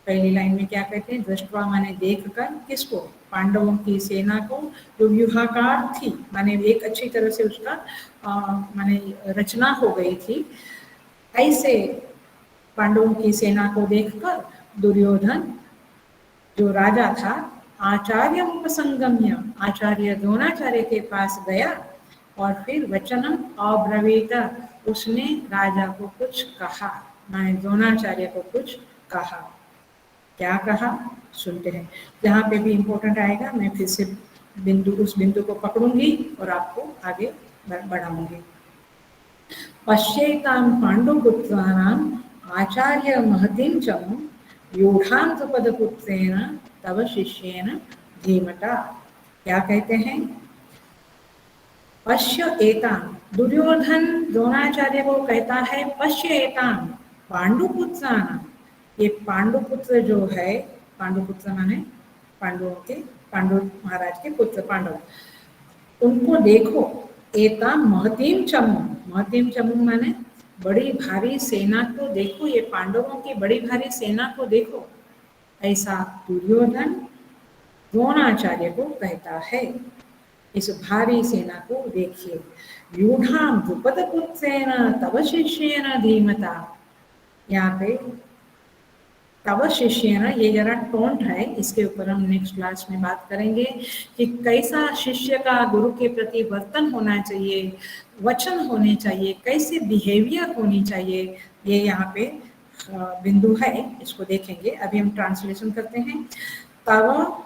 [SPEAKER 1] पहली लाइन में क्या कहते हैं, दृष्टवा माने देखकर, किसको, पांडवों की सेना को, जो व्यूहाकार थी, माने एक अच्छी तरह से उसका माने रचना हो गई थी। ऐसे पांडवों की सेना को देखकर दुर्योधन जो राजा था, आचार्य उपसंगम्य, आचार्य द्रोणाचार्य के पास गया और फिर वचनम अब्रवीत, उसने राजा को कुछ कहा, माने द्रोणाचार्य को कुछ कहा। क्या कहा सुनते हैं, जहाँ पे भी इम्पोर्टेंट आएगा मैं फिर से बिंदु, उस बिंदु को पकड़ूंगी और आपको आगे बढ़ाऊंगी। पश्येतां पांडुपुत्राणाम् आचार्य महतीं च व्यूढ़ां द्रुपदपुत्रेण तव शिष्येन धीमता। क्या कहते हैं, पश्य एतां, दुर्योधन द्रोणाचार्य को कहता है पश्य एतां पांडुपुत्राणां, ये पांडुपुत्र जो है, पांडुपुत्र माने पांडवों के, पांडु महाराज के पुत्र पांडव, उनको देखो। एता महतीम चमू, महतीम चमू माने बड़ी भारी सेना को देखो, ये पांडवों की बड़ी भारी सेना को देखो, ऐसा दुर्योधन द्रोणाचार्य को कहता है। इस भारी सेना को देखिए। व्यूढ़ां द्रुपद पुत्रेण तव शिष्येन धीमता, यहाँ पे तव शिष्येन, ये जरा टोंट है, इसके ऊपर हम नेक्स्ट क्लास में बात करेंगे कि कैसा शिष्य का गुरु के प्रति वर्तन होना चाहिए, वचन होने चाहिए, कैसे बिहेवियर होनी चाहिए, ये यहाँ पे बिंदु है, इसको देखेंगे। अभी हम ट्रांसलेशन करते हैं। तव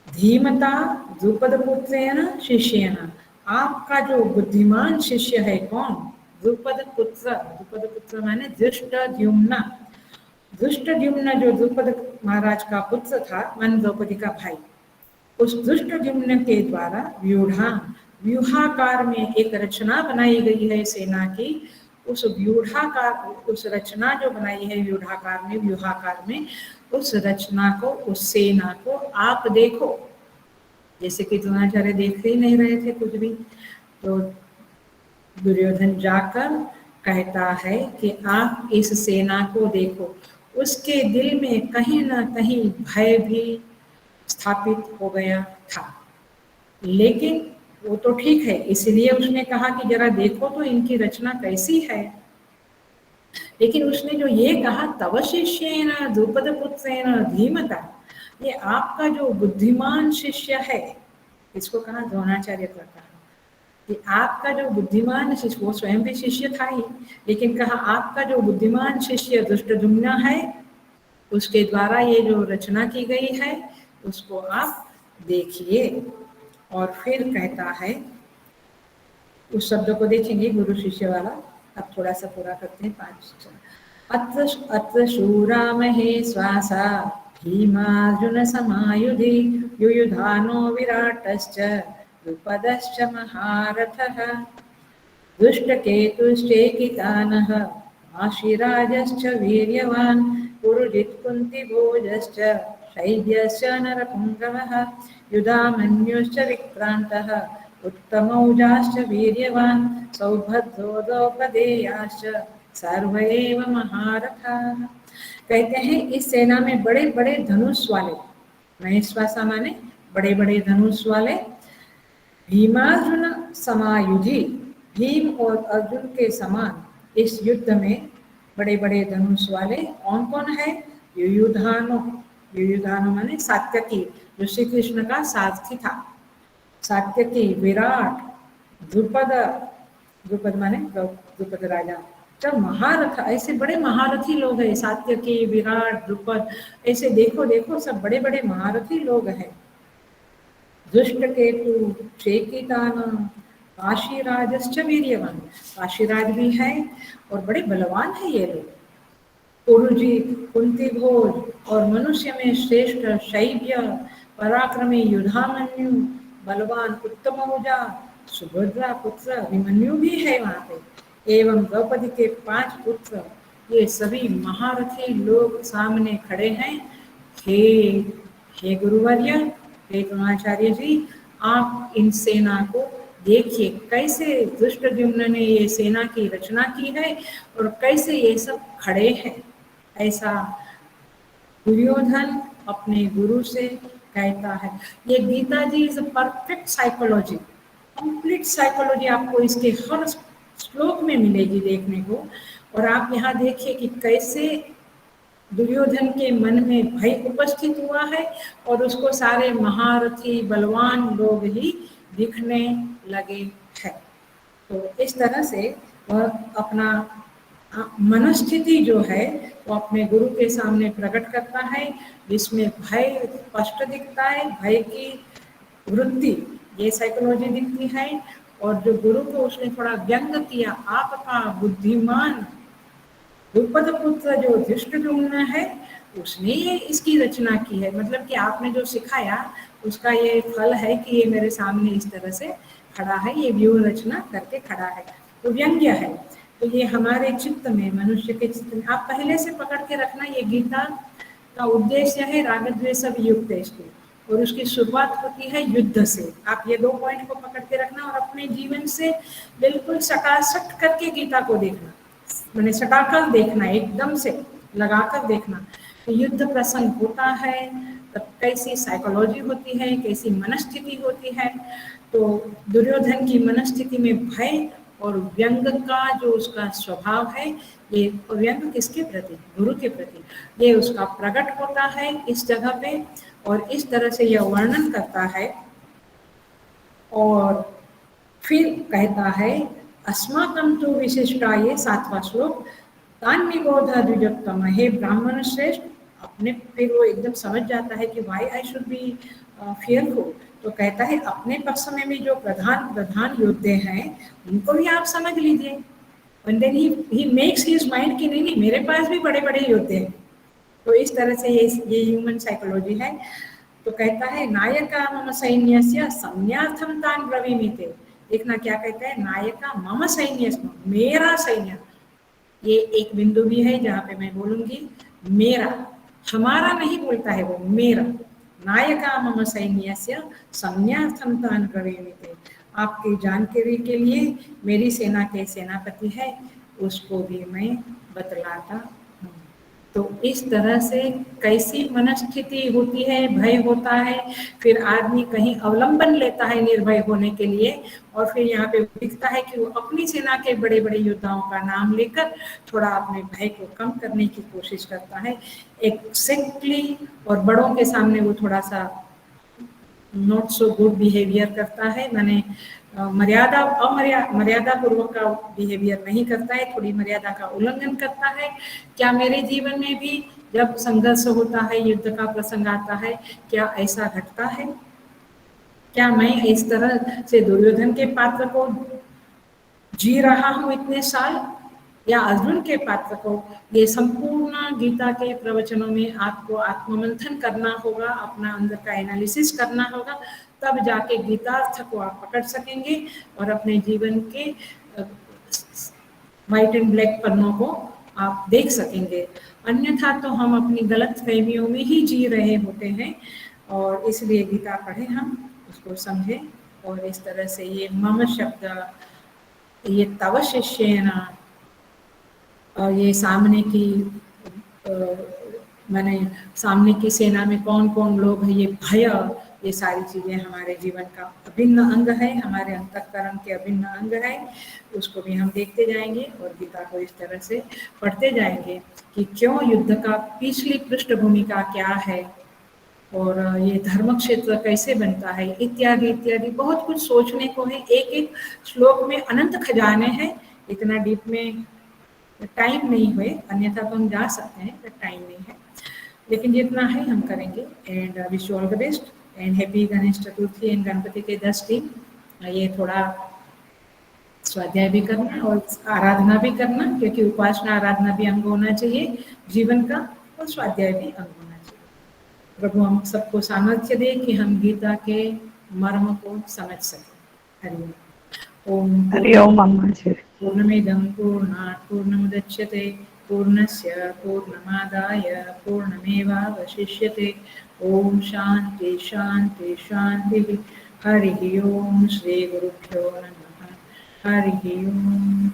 [SPEAKER 1] धीमता द्रुपद पुत्रेण शिष्येन, आपका जो बुद्धिमान शिष्य है कौन, द्रुपद पुत्र, द्रुपद पुत्र माने धृष्टद्युम्न, धृष्टद्युम्न जो द्रुपद महाराज का पुत्र था, मन द्रौपदी का भाई, उस धृष्टद्युम्न के द्वारा व्यूढ़ा, व्यूहाकार में एक रचना बनाई गई है सेना की, उस व्यूढ़ाकार, उस रचना जो बनाई है व्यूढ़ाकार में, व्यूहाकार में, उस रचना को, उस सेना को आप देखो। जैसे कि द्रोणाचार्य देख ही नहीं रहे थे कुछ भी, तो दुर्योधन जाकर कहता है कि आप इस सेना को देखो। उसके दिल में कहीं ना कहीं भय भी स्थापित हो गया था, लेकिन वो तो ठीक है, इसलिए उसने कहा कि जरा देखो तो इनकी रचना कैसी है। लेकिन उसने जो ये कहा तव शिष्येन द्रुपद पुत्रेण धीमता, ये आपका जो बुद्धिमान शिष्य है, इसको कहा द्रोणाचार्य का कहा कि आपका जो बुद्धिमान शिष्य, वो स्वयं भी शिष्य था ही, लेकिन कहा आपका जो बुद्धिमान शिष्य धृष्टद्युम्न है, उसके द्वारा ये जो रचना की गई है उसको आप देखिए। और फिर कहता है, उस शब्द को देखेंगे गुरु शिष्य वाला, अब थोड़ा सा पूरा करते हैं 5। अत्र शूरा महे श्वासा भीमार्जुन समायुधि युयुधानो विराटश्च द्रुपदश्च महारथः दुष्टकेतुश्चेकितानः आशिराजश्च वीर्यवान् पुरुजित् कुन्तिभोजश्च शैब्यश्च नरपुङ्गवः युधामन्युश्च विक्रान्तः उत्तमौजाश्च वीर्यवान् सौभद्रो द्रौपदेयाश्च सर्व एव महारथाः। कहते हैं इस सेना में बड़े बड़े धनुष वाले, महेश्वासा माने बड़े बड़े धनुष वाले, भीमार्जुन समायुधि, भीम और अर्जुन के समान इस युद्ध में बड़े बड़े धनुष वाले कौन कौन है? युयुधानो, युयुधानो माने सात्यकी, जो श्री कृष्ण का सारथी था, सात्यकी, विराट, द्रुपद, द्रुपद माने द्रुपद राजा, जब महारथ, ऐसे बड़े महारथी लोग हैं, सात्यकी, विराट, द्रुपद, ऐसे देखो देखो सब बड़े बड़े महारथी लोग हैं। दुष्टकेतु, चेकितान, काशीराजश्च वीर्यवान, काशीराज भी है और बड़े बलवान है ये लोग। पुरुजित, कुंतीभोज और मनुष्य में श्रेष्ठ शैब्य, पराक्रमी युधामन्यु, बलवान उत्तमौजा, सुभद्रा पुत्र अभिमन्यु भी है वहाँ पे, एवं द्रौपदी के 5 पुत्र, ये सभी महारथी लोग सामने खड़े हैं। हे गुरुवर्य, हे द्रोणाचार्य जी, आप इन सेना को देखिए कैसे दुष्टद्युम्न ने ये सेना की रचना की है और कैसे ये सब खड़े हैं। ऐसा दुर्योधन अपने गुरु से कहता है। ये Gita ji is perfect psychology, complete psychology आपको इसके हर श्लोक में मिलेगी देखने को। और आप यहाँ देखिए कि कैसे दुर्योधन के मन में भय उपस्थित हुआ है और उसको सारे महारथी बलवान लोग ही दिखने लगे हैं। तो इस तरह से वह अपना मनस्थिति जो है वो अपने गुरु के सामने प्रकट करता है, जिसमें भय स्पष्ट दिखता है, भय की वृत्ति, ये साइकोलॉजी दिखती है। और जो गुरु को उसने थोड़ा व्यंग किया, आपका बुद्धिमान द्रुपद पुत्र जो धृष्टद्युम्न है, उसने ये इसकी रचना की है, मतलब कि आपने जो सिखाया उसका ये फल है कि ये मेरे सामने इस तरह से खड़ा है, ये व्यूह रचना करके खड़ा है। तो व्यंग्य है। तो ये हमारे चित्त में, मनुष्य के चित्त में, आप पहले से पकड़ के रखना, ये गीता का उद्देश्य है राग द्वेष युक्त इसको, और उसकी शुरुआत होती है युद्ध से। आप ये 2 पॉइंट को पकड़ के रखना और अपने जीवन से बिल्कुल सटासट करके गीता को देखना, मैंने सटाकर देखना, एकदम से लगाकर देखना। तो युद्ध प्रसंग होता है तब कैसी साइकोलॉजी होती है, कैसी मनस्थिति होती है। तो दुर्योधन की मनस्थिति में भय और व्यंग का जो उसका स्वभाव है, ये व्यंग किसके प्रति? गुरु के प्रति, ये उसका प्रकट होता है इस जगह पे और इस तरह से यह वर्णन करता है। और फिर कहता है अस्माकं तु विशिष्टा, ये 7वां श्लोक, तान निबोध द्विजोत्तम, हे ब्राह्मण श्रेष्ठ, अपने, फिर वो एकदम समझ जाता है कि why I should be fearful. तो कहता है अपने पक्ष में भी जो प्रधान योद्धे हैं उनको भी आप समझ लीजिए। And then he makes his mind कि नहीं मेरे पास भी बड़े बड़े योद्धे हैं। तो इस तरह से ये ह्यूमन साइकोलॉजी है। तो कहता है नायका मम सैन्यस्य संज्ञार्थम तान ब्रवीमीते, देखना क्या कहता है, नायका मम सैन्यस्य, मेरा सैन्य, ये एक बिंदु भी है जहाँ पे मैं बोलूंगी मेरा, हमारा नहीं बोलता है वो, मेरा। नायका मम सैन्यस्य संज्ञार्थम तान ब्रवीमीते, आपकी जानकारी के लिए मेरी सेना के सेनापति है उसको भी मैं बतलाता हूँ। तो इस तरह से कैसी मनस्थिति होती है, भय होता है, फिर आदमी कहीं अवलंबन लेता है निर्भय होने के लिए, और फिर यहाँ पे दिखता है कि वो अपनी सेना के बड़े बड़े योद्धाओं का नाम लेकर थोड़ा अपने भय को कम करने की कोशिश करता है एक्सेक्टली, और बड़ों के सामने वो थोड़ा सा नॉट सो गुड बिहेवियर करता है, माने मर्यादा पूर्वक का बिहेवियर नहीं करता है, थोड़ी मर्यादा का उल्लंघन करता है। क्या मेरे जीवन में भी जब संघर्ष होता है, युद्ध का प्रसंग आता है, क्या ऐसा घटता है? क्या मैं इस तरह से दुर्योधन के पात्र को जी रहा हूँ इतने साल, या अर्जुन के पात्र को? ये संपूर्ण गीता के प्रवचनों में आपको आत्ममंथन करना होगा, अपना अंदर का एनालिसिस करना होगा, तब जाके गीतार्थ को आप पकड़ सकेंगे और अपने जीवन के व्हाइट एंड ब्लैक पन्नों को आप देख सकेंगे। अन्यथा तो हम अपनी गलत फहमियों में ही जी रहे होते हैं। और इसलिए गीता पढ़े, हम उसको समझें और इस तरह से ये मम शब्द, ये तव शिष्येन, और ये सामने की माने सामने की सेना में कौन कौन लोग हैं, ये भय, ये सारी चीज़ें हमारे जीवन का अभिन्न अंग है, हमारे अंतःकरण के अभिन्न अंग है। उसको भी हम देखते जाएंगे और गीता को इस तरह से पढ़ते जाएंगे कि क्यों युद्ध का पिछली पृष्ठभूमि का क्या है, और ये धर्म क्षेत्र कैसे बनता है, इत्यादि इत्यादि बहुत कुछ सोचने को है। एक एक श्लोक में अनंत खजाने हैं। इतना डीप में टाइम नहीं हुए, अन्यथा तो हम जा सकते हैं, बट टाइम नहीं है। लेकिन जितना है हम करेंगे। And wish you all the best and happy Ganesh Chaturthi and Ganpati के 10 दिन। ये थोड़ा स्वाध्याय भी करना और आराधना भी करना, क्योंकि उपासना आराधना भी अंग होना चाहिए जीवन का, और स्वाध्याय भी अंग होना चाहिए। प्रभु हम सबको सामर्थ्य दे कि हम गीता के मर्म को समझ सकें। हरि ओम।
[SPEAKER 2] हरि ओम अम्मा जी।
[SPEAKER 1] पूर्णमिदं पूर्णात् पूर्णमुदच्यते पूर्णस्य पूर्णमादाय पूर्णमेवावशिष्यते। ओम शांति शांति शांति। हरि ओम। श्री गुरुभ्यो नमः। हरि ओम।